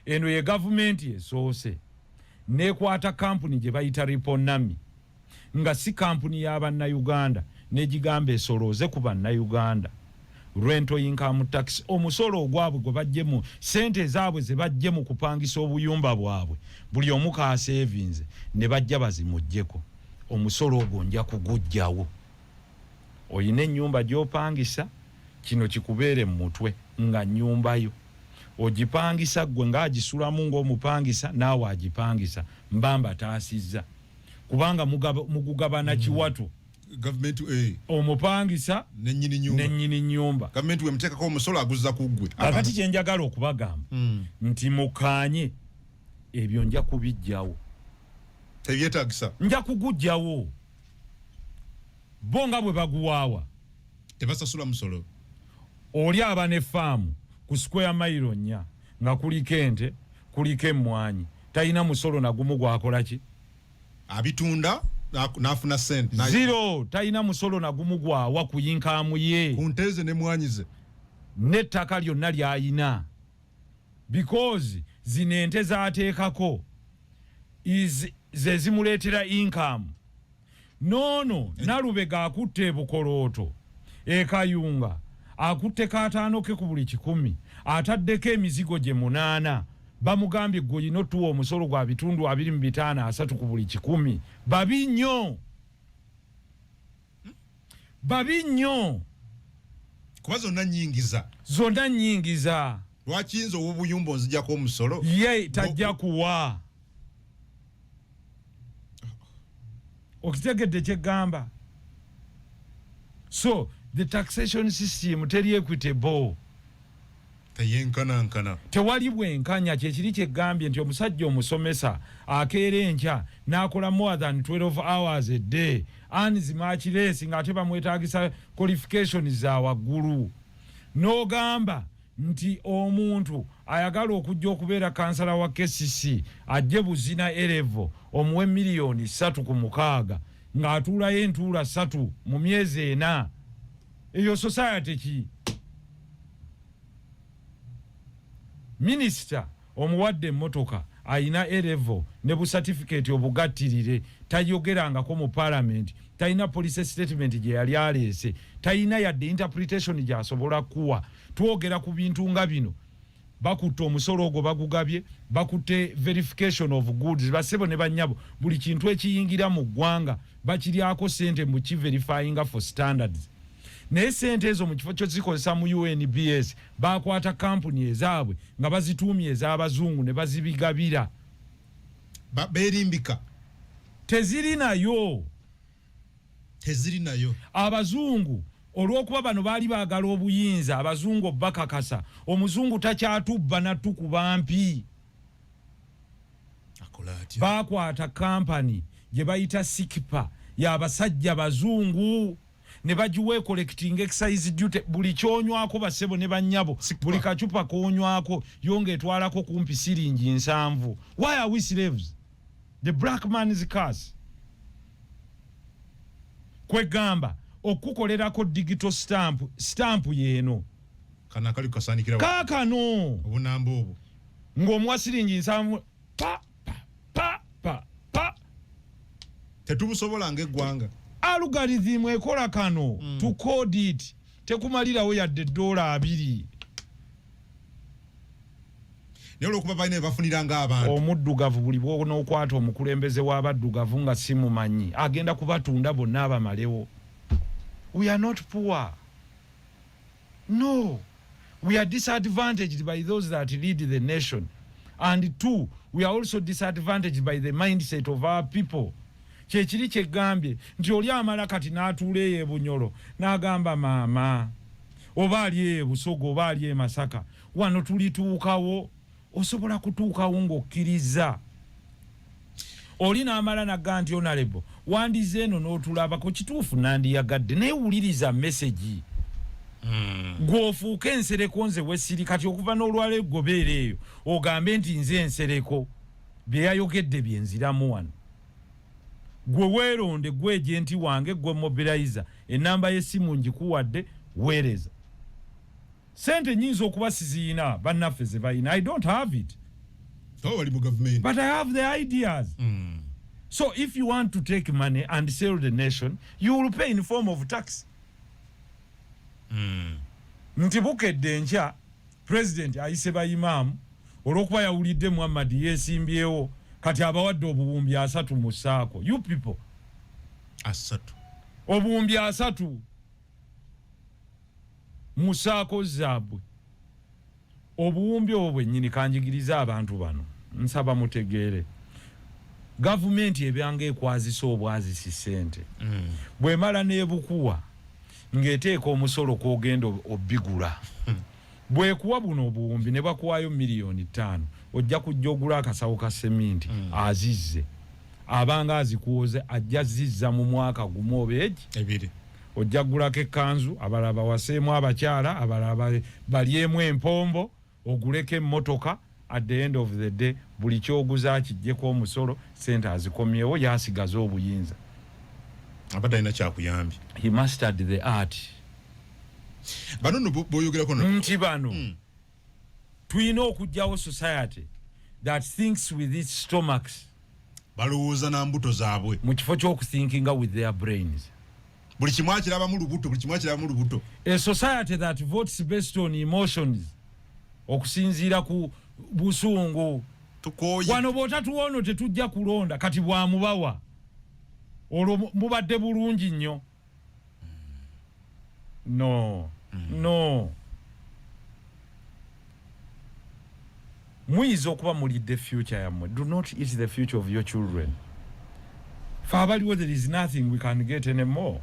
eno ye gavumenti esoose nekwata kampuni gye bayita Riponami nga si kampuni y'abannayuganda negigamba esolooze ku bannayuganda rental income tax omusolo ogwabwe gwe bajjemu sente ezaabwe ze bajje mu kupangisa obuyumba bwabwe buli omu ka savings ne bajja bazimuggyeko omusolo ogwo nja kugujjawo oyina ennyumba gy'opangisa kino kikubeere mu mutwe nga nnyumba yo ogipangisa gwe ng'agisulamu ng'omupangisa naawe agipangisa mbamba taasizza kubanga mugugabana kiwatu government omupangisa n'ennyini nnyumba government we mteekako omusolo aguzza kuggwe kakati kye njagala okubagamba nti mukaanye ebyo nja kubijjawo tebyetaagisa nja kugujjawo bo nga bwe baguwaawa tebasasula musolo oli aba ne faamu ku square mile 4 nga kuliko ente kuliko emmwanyi talina musolo nagumu gwakola ki abitunda nafuna sente zero talina musolo nagumu gwawa ku yinkaamu ye ku nteze ne mwanyize n'ettaka lyonna ly'ayina because zino ente z'ateekako ze zimuleetera income noono Nalubega akutte ebukolooto ekayunga akutte kaataano ke ku buli 100 ataddeko emizigo gye 8 bamugambye gwe olina otuwa omusolo gwa bitundu 25 3 ku buli 100 babi nnyo kuba zonna nnyingiza lwaki nze ow'obuyumba onzijjako omusolo ye tajja kuwa okitegedde kyeggamba so the taxation system teri equitable teyenkanankana tewali bwenkanya kyekiri kyeggambye nti omusajja omusomesa akeera enkya n'akola more than 12 hours a day anzimakiresi ng'ate bamwetaagisa qualifications za waggulu n'ogamba nti omuntu ayagala okujja okubeera kansala wa KCC ajje buzina erevo omuwe miliyoni 3 ku 6 ng'atuulayo entuula 3 mu myezi 4 eyo society ki minisita omuwadde emmotoka ayina erevo ne bu certificate obugattirire tayogerangako mu parliament talina police statement gye yali aleese talina yadde interpretation gy'asobola kuwa twogera ku bintu nga bino bakutte omusolo ogwo bagugabye bakutte verification of goods basebo ne banyabo buli kintu ekiyingira mu ggwanga bakiryako sente mu kiverifyinga for standards naye sente ezo mu kifo kyo zikozesa mu UNBS bakwata kampuni ezaabwe nga bazituumye ez'abazungu ne bazibigabira beerimbika teziri nayo abazungu olw'okuba bano baali baagala obuyinza abazungu bakakasa omuzungu takyatubba natukuba mpi bakwata kampani gye bayita Sikpa y'abasajja bazungu ne bagiwe collecting excise duty buli kyonywako basebo ne banyabo buli kacupa konywako yonge etwalako kumpi siringi 7. Why are we slaves? The black man is curse. Kwegamba okukolerako digital stamp yeeno kana kali kasanikira kakano obunamba obwo ng'omuwa siringi 7 pa tetubusobola ng'eggwanga algorithm ekola kano to code it tekumalirawo yadde $2 naye olw'okuba balina bafunira ng'abantu omuddugavu buli bw'onookwata omukulembeze w'abaddugavu nga simumanyi agenda kubatunda bonna abamalewo. We are not poor. No. We are disadvantaged by those that lead the nation. And 2, we are also disadvantaged by the mindset of our people. Kyekiri kyegambye nti oli amala kati n'atuula eyo e Bunyoro n'agamba maama oba ali e Busogo oba ali e Masaka wano tulituukawo osobola kutuukawo ng'okkiriza. Oli n'amala n'agamba nti honorable wandize eno n'otulabako kituufu nandiyagadde naye wuliriza message gw'ofuuka ensereko nze wessiri kati okuva n'olwala eggobeera eyo ogambe nti nze ensereko bye yayogedde bye nziramu wano. Gwe weeronde gwe ejenti wange gwe mobilizer enamba y'essimu ngikuwadde weereza. sente nyinza okuba siziina bannaffe ze balina. I don't have it, wali mu government, but I have the ideas. So if you want to take money and sell the nation, you will pay in form of tax. Nti bukedde nkya president ayise bayimamu olwokuba yawulidde Muhammad yeesimbyewo kati abawadde obuwumbi 3 mu ssaako. You people, 3 obuwumbi 3 mu ssaako zaabwe. Obuwumbi obwo bwennyini kanjigiriza abantu bano, nsaba mutegeere. Gavumenti ebyanga ekwazisa obwazisi ssente bwemala n'ebukuwa ng'eteeka omusolo kw'ogenda obigula. Bwekuwa buno obuwumbi ne bakuwayo $5,000,000 ojja kujja ogula akasawo ka seminti azizze, abanga azikuwoze ajja zizza mu mwaka gumu oba ebiri. Ojja gulako ekkanzu, abalala bawaseemu abakyala, abalala balyemu empombo, oguleko emmotoka. At the end of the day buli kyoguza kijjeko omusolo, sente azikomyewo, yasigaza obuyinza. Abadde alina kyakuyambye. He mastered the art. bano no boyogerako nti bano tulina okujjawo society that thinks with its stomachs, balowooza na mbuto zaabwe mu kifo ky'okuthinkinga with their brains. buli kimu akirabamu lubuto. A society that votes based on emotions, okusinziira ku busungu. Wano bw'otatuwono tetujja kulonda, kati bwamubawa olwo mubadde bulungi nnyo. No. Muyiza okuba mulidde future yammwe. Do not eat the future of your children. Fabaliwo, there is nothing we can get anymore.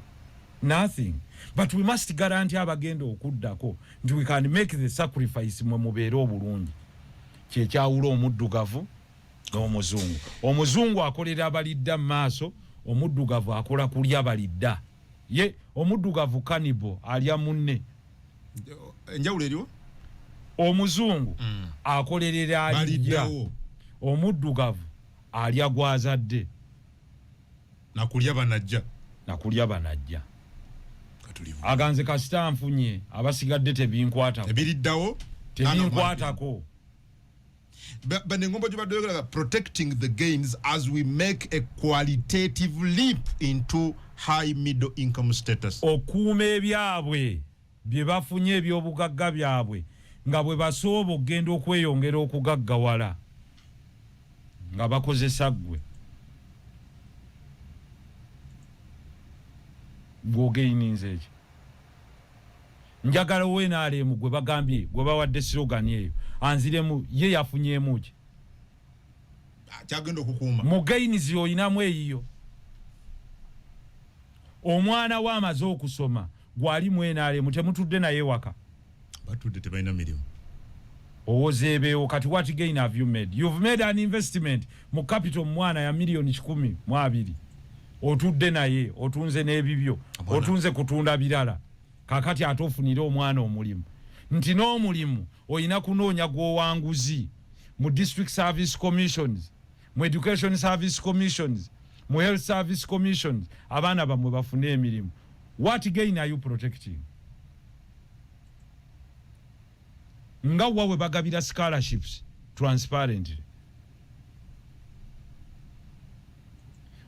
Nothing. But we must guarantee abagenda okuddako nti we can make the sacrifice mwe mubeere obulungi. Kyekyawula omuddugavu n'omuzungu. Omuzungu akolera abalidda mu maaso, omuddugavu akola kulya abalidda. Ye omuddugavu kanibo alya munne. Enjawulo eriwo? Omuzungu akolerera alidda, omuddugavu alya gwazadde. Nakulya banajja. Aganze kasita nfunye abasigadde tebinkwatako. Ebiriddawo tebinkwatako. But ngomba jubadde yogera protecting the gains as we make a qualitative leap into high middle income status. Okuuma ebyabwe bye bafunye ebyobugagga byabwe nga bwe basooba okugenda okweyongera okugaggawala nga bakozesa ggwe. Gwogeininze ekyo. Njagala wenaalemu gwe bagambye gwe bawadde slogan eyo anziremu ye yafunyemu ki kyagenda okukuuma mu gainizi oyinamu eyiyo. Omwana w'amaze okusoma gwali mwenaalemu temutudde naye waka, batudde tebalina mirimu. owozeebeewo kati what gain have you made? You've made an investment mu capital mwana ya $1,200,000. Otudde naye otunze n'ebibyo, otunze kutunda birala, kakati ate ofunire omwana omulimu. Nti n'omulimu oyina kunoonya gw'owanguzi mu district service commissions, mu education service commissions, mu health service commissions, abaana bamwe bafune emirimu. What gain are you protecting? Nga wawe bagabira scholarships transparently.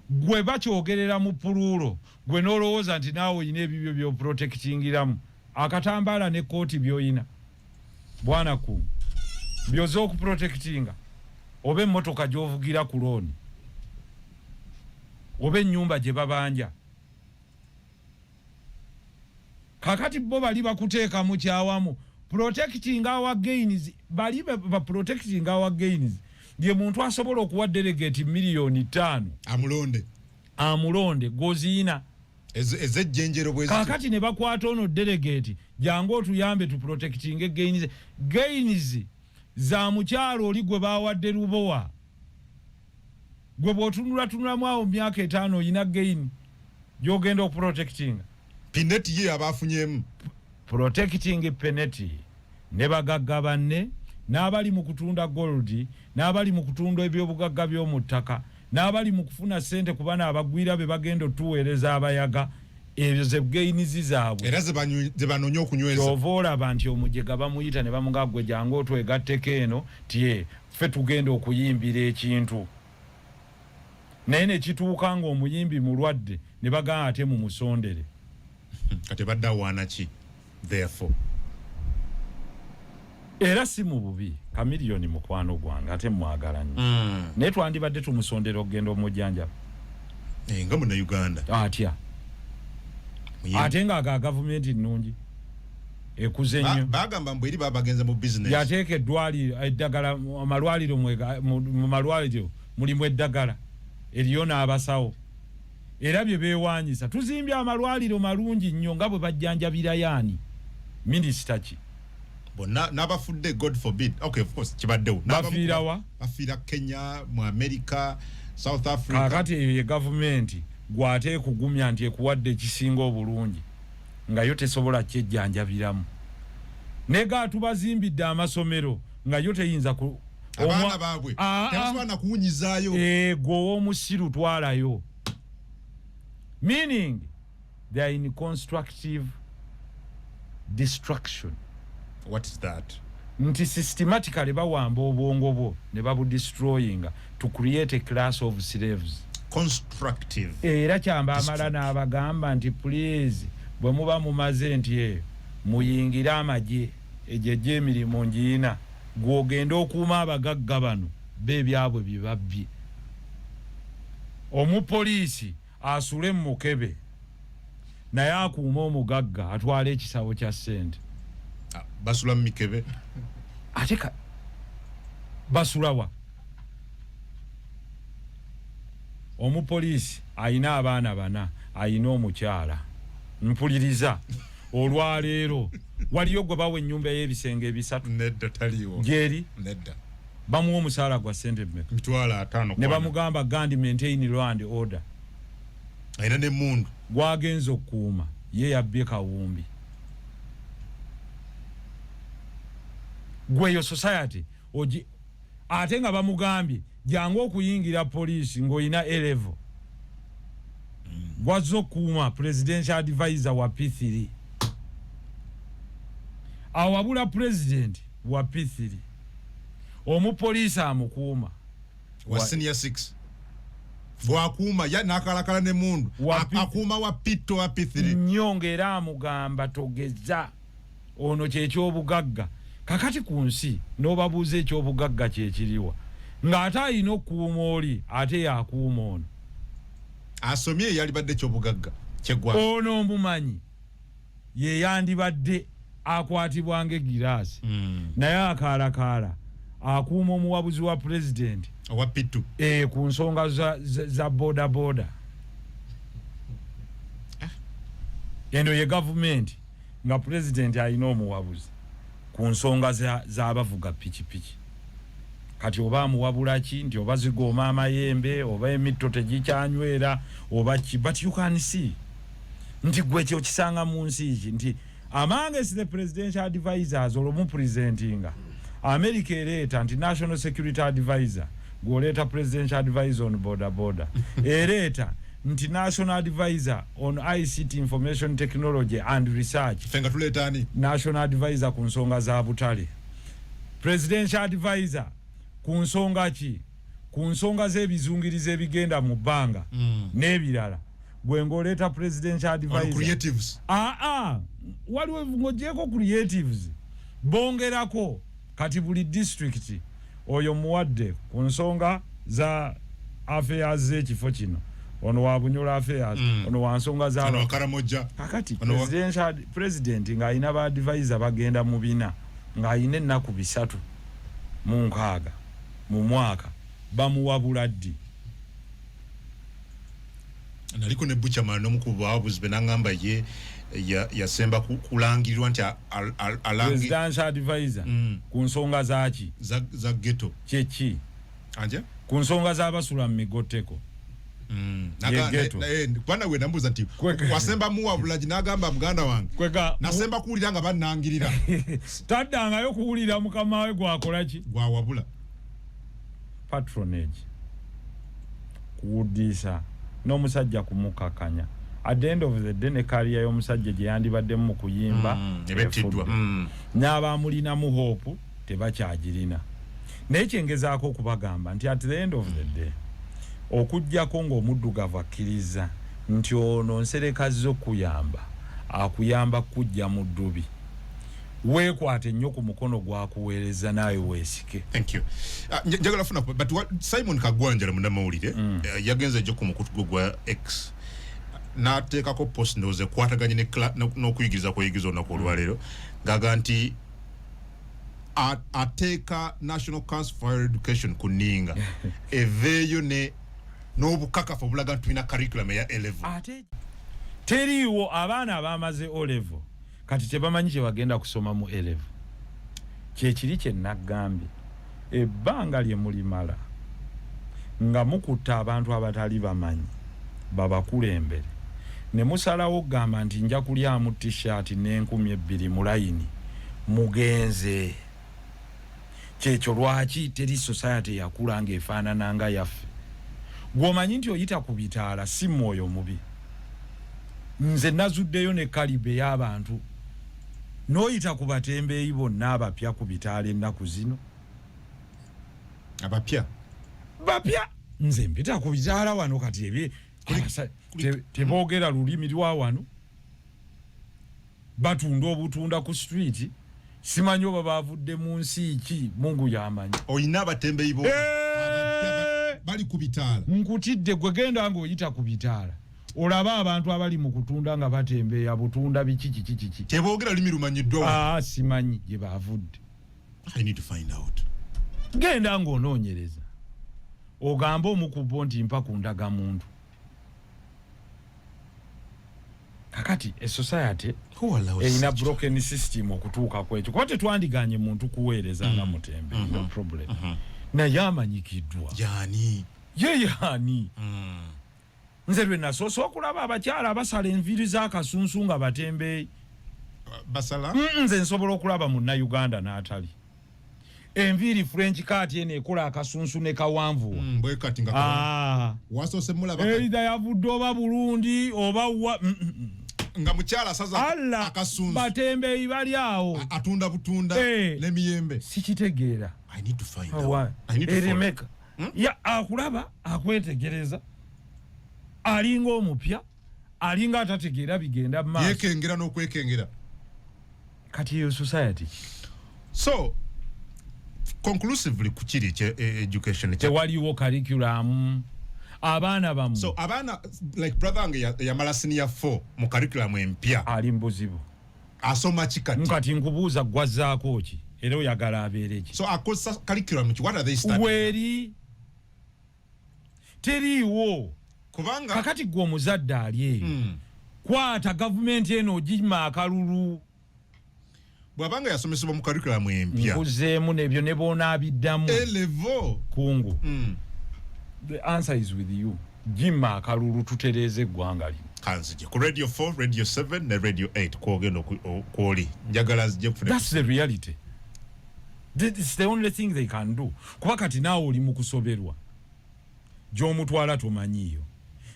Gwe bakyogerera mu pululo, gwe n'olowooza nti naawe oyina ebibyo by'oprotectingiramu. Akatambaala ne kooti by'oyina bwana ku byoza okuprotectinga, oba emmotoka gy'ovugira ku looni, oba ennyumba gye babanja. Kakati bo bali bakuteekamu kyawamu. Protecting our gains, bali ba protecting our gains. Ye muntu asobola okuwa delegate $5,000,000 amulonde goziina ezejjenjero bwezi. Kakati ne bakwata ono delegate jangu otuyambe tu protecting gains za mukyalo oli gwe bawadde lubowa. Gwe bw'otunulatunulamu awo myaka 5 oyina gain gy'ogenda okuprotectinga. Pineti ye abafunyemu. Protecting penalty ne bagagga banne n'abali mu kutunda gold, n'abali mu kutunda ebyobugagga by'omu ttaka, n'abali mu kufuna ssente ku bana abagwira be bagenda otuweereza abayaga. ebyo ze gainizi zaabwe era ze banoonya okunyweza kyova olaba nti omujega bamuyita ne bamugagwe jangu otwegatteko eno tie ffe tugenda okuyimbira ekintu naye ne kituuka ng'omuyimbi mulwadde ne bagamba ate mu musondere kati badde awaana ki therefore era si mu bubi Kamiliyoni mukwano gwange ate mwagala nnyo naye twandibadde tumusondera okugenda omujjanjaba nga muna Uganda atya ate nga gavumenti nnungi ekuze nnyo bagamba mbweri babagenza mu business yateeka eddagala amalwaliro mu malwaliro mulimu eddagala eriyo n'abasawo era bye beewaanyisa tuzimbye amalwaliro malungi nnyo nga bwe bajjanjabira yaani minisita ki bonna n'abafudde God forbid okay of course kibaddewo bafiirawa bafiira Kenya mu America South Africa kakati eyo ye gavumenti gwate kugumya nti ekuwadde ekisinga obulungi nga yo tesobola kyejjanjabiramu nega tubazimbidde amasomero nga yo teyinza ku abaana baabwe tebasobola kuwunyizaayo gwe w'omusiru twalayo meaning they are in constructive destruction. What is that? Nti systematically bawamba obwongo bwo ne babudestroyinga to create a class of slaves. Constructive. Era kyamba amala n'abagamba nti please bwe muba mumaze nti muyingira amagye ejeje emirimu ngiina gwogenda okuuma abagagga bano bebyabwe bibabbi omupoliisi asule mu mukebe naye akuuma omugagga atwala ekisawo kya ssente basula mu mikebe ate basulawa omupoliisi ayina abaana bana ayina omukyala mpuliriza olwaleero waliyo gwe bawa ennyumba y'ebisenge ebisatu nedda taliwo gyeri nedda bamuwa omusaala gwa ssente mmeka mitwala 5 ne bamugamba gandi maintain law and order ayina ne mundu gwagenza okukuuma ye yabbye kawumbi gweyo society oji ate nga bamugambye jangu okuyingira poliisi ng'olina A-level gwazza okuuma presidential advisor wa P3 awabula president wa P3 omupoliisi amukuuma wa senior 6 bwakuuma ya nakalakala ne mundu akuuma wa pito wa P3 nyonga era amugamba togeza ono kyekyobugagga kakati ku nsi n'obabuuza ekyobugagga kyekiriwa ng'ate ayina okukuuma oli ate yakuuma ono asomye yali badde kyobugagga kyegwa ono omumanyi ye yandibadde akwatibwa ng'egiraasi naye akaalakaala akuuma omuwabuzi wa president owa pitu ku nsonga za boda boda eno ye gavumenti nga president alina omuwabuzi ku nsonga z'abavuga pikipiki kati oba amuwabula ki nti oba zigooma amayembe oba emitto tegikyanywera oba ki but you can see nti gwe ekyo kisanga mu nsi ki nti amongst the presidential advisors olwomupresentinga America ereeta nti national security advisor gw'oleeta presidential advisor on border border ereeta nti national advisor on ICT information technology and research fenga tuleetani national advisor ku nsonga za butale presidential advisor ku nsonga ki ku nsonga z'ebizungiriza ebigenda mu bbanga n'ebirala gwe ng'oleeta presidential advisor creatives waliwo ng'ogyeko creatives bongerako kati buli district oyo muwadde ku nsonga za affairs z'ekifo kino ono wa Bunyoro affairs ono wa nsonga za ono Karamoja kakati president ng'ayina ba advisor bagenda mu bina ng'ayina ennaku 3 mu 6 mu mwaka bamuwabula ddi naliko ne Buchaman n'omukubu wabuzi benangamba ye yasemba kulangirirwa nti alangi presidential advisor ku nsonga zaki za ghetto kyeki anje ku nsonga z'abasula mu migoteko kwana we nambuza nti wasemba muwabula ginagamba muganda wange nasemba kuwulira nga bannangirira taddangayo kuwulira mukama we gwakola ki gwawabula patronage kuwuddiisa n'omusajja kumukakanya at the end of the day ne career y'omusajja gye yandibadde mu kuyimba n'abamulinamu hope tebakyagirina naye kyengezaako okubagamba nti at the end of the day okujjako ng'omuddugavu akkiriza nti ono nserekazi okuyamba akuyamba kujja mu ddubi weekwate nnyo ku mukono gwakuweereza naawe weesike. Thank you. Njagala funa but what Simon Kagwanjala munnamawulire yagenze ejjo ku mukutu gwa X n'ateekako post ndoze kwataganye n'okuyigiriza kweyigiza olunaku olwaleero ngaga nti ateeka National Council for Higher Education kuninga eveeyo n'obukakafu obulaga nti tulina curriculum eya A-level. Teriiwo abaana abamaze O-level kati tebamanyi kye bagenda kusoma mu A-level. Kyekiri kye nagambye ebbanga lye mulimala nga mukutta abantu abatali bamanyi babakulembere ne musalawo gamba nti nja kulyamu t-shirt n'2,000 mu layini mugenze. Kyekyo lwaki teri society yakula ng'efaanana nga yaffe. Gwomanyi nti oyita ku bitaala si mwoyo mubi. Nze nazuddeyo ne kalibe y'abantu n'oyita ku batembeeyi bonna abapya ku bitaala ennaku zino. Abapya nze mpita ku bitaala wano kati teboogera lulimi lwa wano batunda obutunda ku street simanyi oba bavudde mu nsi ki Mungu yamanyi. Oyina abatembeeyi bo bali ku bitaala nkutidde gwe genda ng'oyita ku bitaala olaba abantu abali mu kutunda nga batembeeya butunda biki teboogera lulimi lumanyiddwa. Simanyi gye bavudde. I need to find out. Genda ng'onoonyereza ogamba omukubbo nti mpa ku ndagamuntu. Kakati a society erina broken system okutuuka kwekyo kuba tetwandiganye muntu kuweereza nga mutembe no problem. Naye amanyikiddwa yaani nze lwe nasoose okulaba abakyala abasala enviiri z'akasunsu nga batembeeyi basala nze nsobola okulaba munnayuganda n'atali enviiri French kati eno ekola akasunsu ne kawanvuwa bwe kati nga wasoose mulaba either yavudde oba Burundi oba nga mukyala asaza akasunsu batembeeyi bali awo atunda butunda n'emiyembe. Sikitegeera. I need to find out. I need to Eremeka ya akulaba akwetegereza alinga omupya alinga atategeera bigenda mu maaso yekengera n'okwekengera kati yo society. So conclusively kukiri education tewaliwo curriculum abaana bamu. So abaana like brother wange yamala senior 4 mu curriculum empya ali mbuzibu asoma kikati nkati nkubuuza gwazaako ki era oyagala abeere ki. So akosa curriculum ki what are they studying weri teriiwo kubanga kakati gwe omuzadde ali eyo kwata gavumenti eno ogima akalulu bwabanga yasomesebwa mu curriculum empya nkuzeemu nebyo ne bonaabiddamu A-level kungu. The answer is with you. Jima akalulu tutereeze eggwanga lino. Kanzije ku Radio 4, Radio 7 ne Radio 8 kwogenda kwoli njagala zijje kufuna. That's the reality. It's the only thing they can do. Kuba kati naawe oli mu kusoberwa gy'omutwala tomanyiiyo.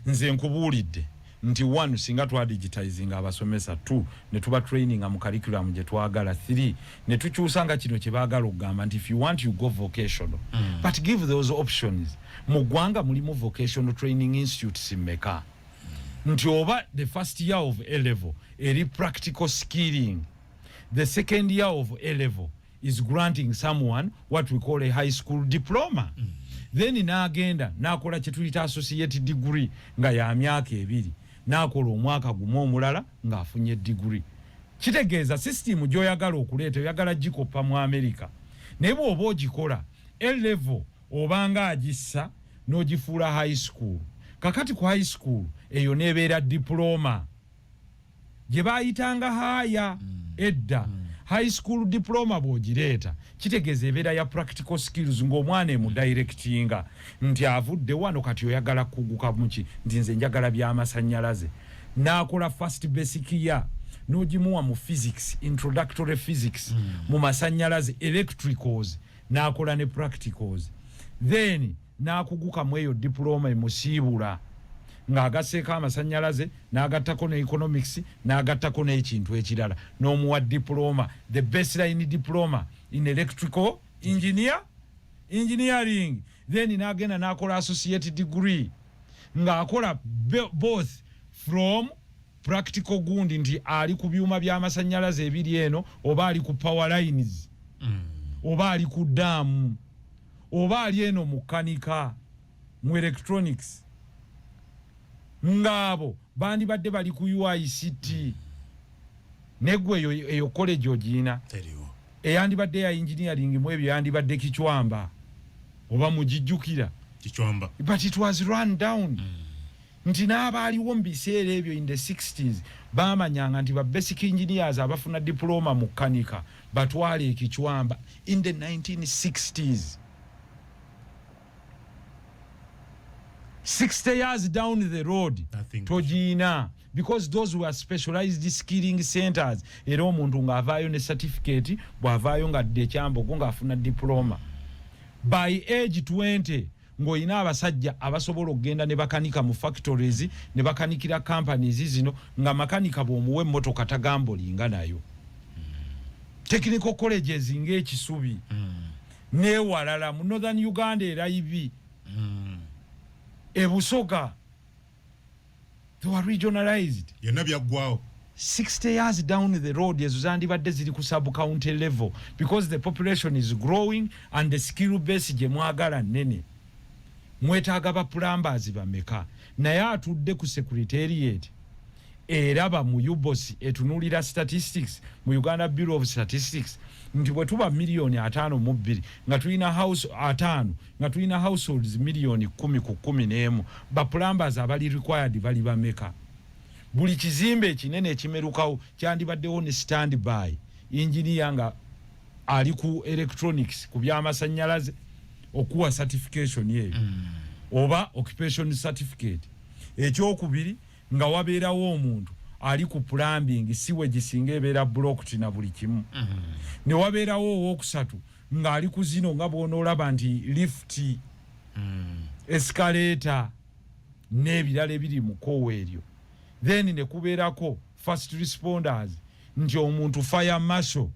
Nze nkubuulidde nti 1 singa twadigitizing abasomesa 2 ne tuba training mu curriculum gye twagala 3 ne tukyusanga kino kye baagala okugamba nti if you want you go vocational but give those options. Mu ggwanga mulimu vocational training institutes mmeka nti oba the first year of A-level eri practical skilling, the second year of A-level is granting someone what we call a high school diploma. Then n'agenda n'akola kye tuyita associate degree nga ya myaka 2 n'akola omwaka gumu omulala ng'afunye degree. Kitegeeza system gy'oyagala okuleeta oyagala gikoppa mu America naye bw'oba ogikola A-level obanga agissa n'ogifuula high school. Kakati ku high school eyo nebeera diploma gye baayitanga haya edda. High school diploma bw'ogireeta kitegeeza ebeera ya practical skills ng'omwana emudirectinga nti avudde wano kati oyagala kuguka muki nti nze njagala by'amasannyalaze n'akola first basic year n'ogimuwa mu physics, introductory physics mu masannyalaze electricals n'akola ne practicals then n'akuguka mu eyo diploma emusiibula ng'agasseeko amasannyalaze n'agattako ne economics n'agattako n'ekintu ekirala n'omuwa diploma, the baseline diploma in electrical engineering, then n'agenda n'akola associate degree ng'akola both from practical gundi nti ali ku byuma by'amasannyalaze ebiri eno oba ali ku power lines oba ali ku daamu oba ali eno mu kanika mu electronics ngabo bandi badde bali ku UICT negwe eyo college ogina eyandi badde ya engineering mu ebyo yandi badde kichwamba oba mujijjukira kichwamba, but it was run down nti n'abaaliwo mu biseera ebyo in the 60s baamanyanga nti ba basic engineers abafuna diploma mu kanika batwale ekichwamba in the 1960s. 60 years down the road tojina, because those were specialized skilling centers era omuntu ng'avaayo ne certificate bw'avaayo ng'adde ekyambogo ng'afuna diploma by age 20 ng'olina abasajja abasobola okugenda ne bakanika mu factories ne bakanikira companies zino nga makanika bw'omuwa emmotoka tagambolinga nayo. Technical colleges ng'ekisubi n'ewalala mu Northern Uganda era ibi ebusoga they were regionalized. Yonna byaggwawo. 60 years down the road ezo zandibadde ziri ku sub county level because the population is growing and the skill base gye mwagala nnene. Mwetaaga ba plumbers bameka naye atudde ku secretariat era mu UBOS etunulira statistics mu Uganda Bureau of Statistics nti bwe tuba milioni 5.2 nga tulina house 5 nga tulina households milioni 10 ku 11 ba plumbers abali required bali bameka. Buli kizimbe ekinene ekimerukawo kyandibaddewo ne standby engineer nga ali ku electronics ku byamasannyalaze okuwa certification yeyo oba occupation certificate. Ekyokubiri nga wabeerawo omuntu ali ku plumbing siwe gisinga ebeera blocked na buli kimu ne wabeerawo owokusatu nga ali ku zino nga bw'onoolaba nti lift escalator n'ebirala ebiri mu koowa eryo. Then ne kubeerako first responders nti omuntu fire marshal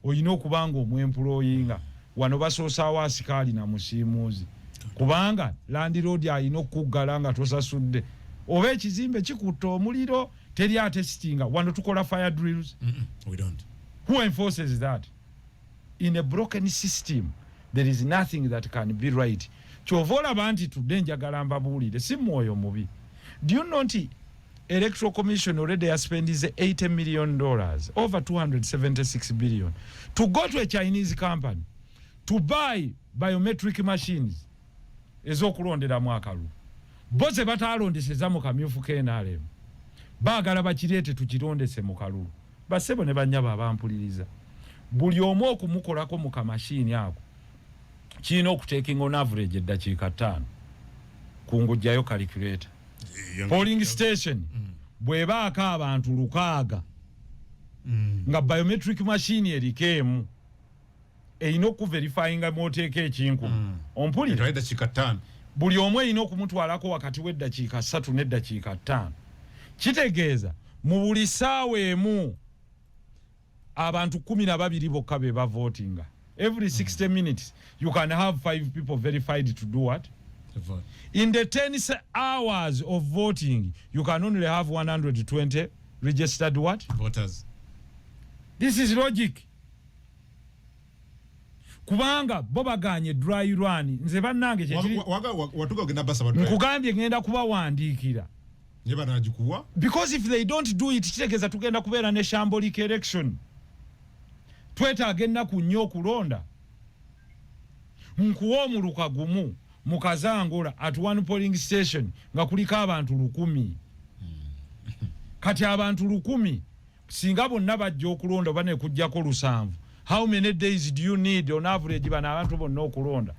olina okubanga omwemployinga wano basoosaawo asikaali na musiimuuzi kubanga landlord alina okuggala nga tosasudde oba ekizimbe kikutta omuliro teri atesitinga wano tukola fire drills. We don't. Who enforces that? In a broken system there is nothing that can be right. Kyova olaba nti tudde njagala mbabuulire si mwoyo mubi. Do you know nti Electoral Commission already has spent $80 million, over 276 billion, to go to a Chinese company to buy biometric machines ezokulondera mwakalu. Boze batalondeseza mu kamyufu KNRM. Baagala bakirete tukirondese mu kalulu. Basebo ne banyaba abampuliriza. Buli omu okumukolako mu kamashini ako kirina okuteking on average eddakiika 5 kungujjayo calculator. Polling station bwebaako abantu 600 nga biometric machine erikeemu erina okuverifyinga mwoteeka ekinkumi ompulira eddakiika 5 buli omu erina okumutwalako wakati w'eddakiika 3 n'eddakiika 5. Kitegeeza mu buli ssaawa emu abantu 12 bokka be bavotinga. Every 60 minutes you can have 5 people verified to do what? In the 10 hours of voting you can only have 120 registered what? Voters. This is logic. Kubanga bobaganye dry run nze bannange kyekiri watuga ogenda basa badry nkugambye ngenda kubawandiikira nyeba najikuwa because if they don't do it kitegeeza tugenda kubeera ne shambolic election. Twetaaga ennaku nnyo okulonda nkuwa omuluka gumu mu Kazangola at one polling station nga kuliko abantu 100 kati abantu 100 singa bonna bajja okulonda oba ne kujjako 7. How many days do you need on average bana abantu bonna okulonda?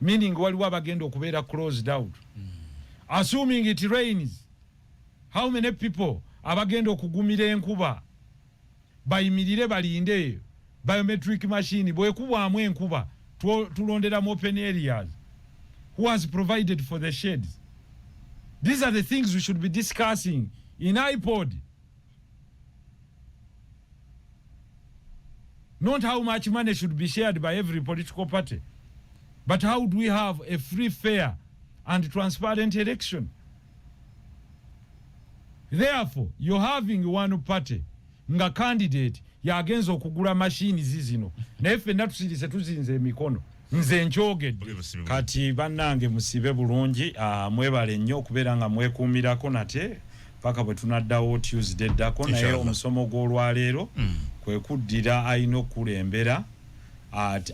Meaning waliwo abagenda okubeera closed out. Assuming it rains, how many people abagenda okugumira enkuba bayimirire balinde biometric machine bwekubwamu enkuba tulondera mu open areas? Who has provided for the shades? These are the things we should be discussing in iPod. Not how much money should be shared by every political party, but how do we have a free, fair, and transparent election? Therefore, you're having one party, nga candidate, yagenza okugula machine zizino. Nefe natusirise tuzinze mikono. Nze nchogedde. Kati bannange musibe bulungi, mwebale nnyo okubeera nga mwekuumirako nate paka bwe tunaddawo Tuesday ddako naye omusomo gw'olwaleero kwe kuddira alina okukulembera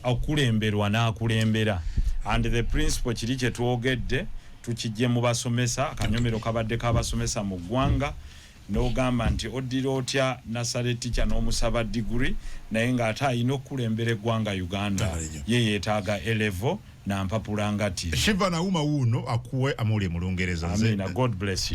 okulemberwa n'akulembera. And the principle kiri kye twogedde tukijje mu basomesa akanyomero kabadde kabasomesa mu ggwanga n'ogamba nti oddira otya nasale teacher n'omusaba degree naye ng'ate alina okukulembera eggwanga Uganda ye yeetaaga A-level na mpapula ngati Shiva na uma wuno akuwe amuli mu Lungereza. Amina, God bless you.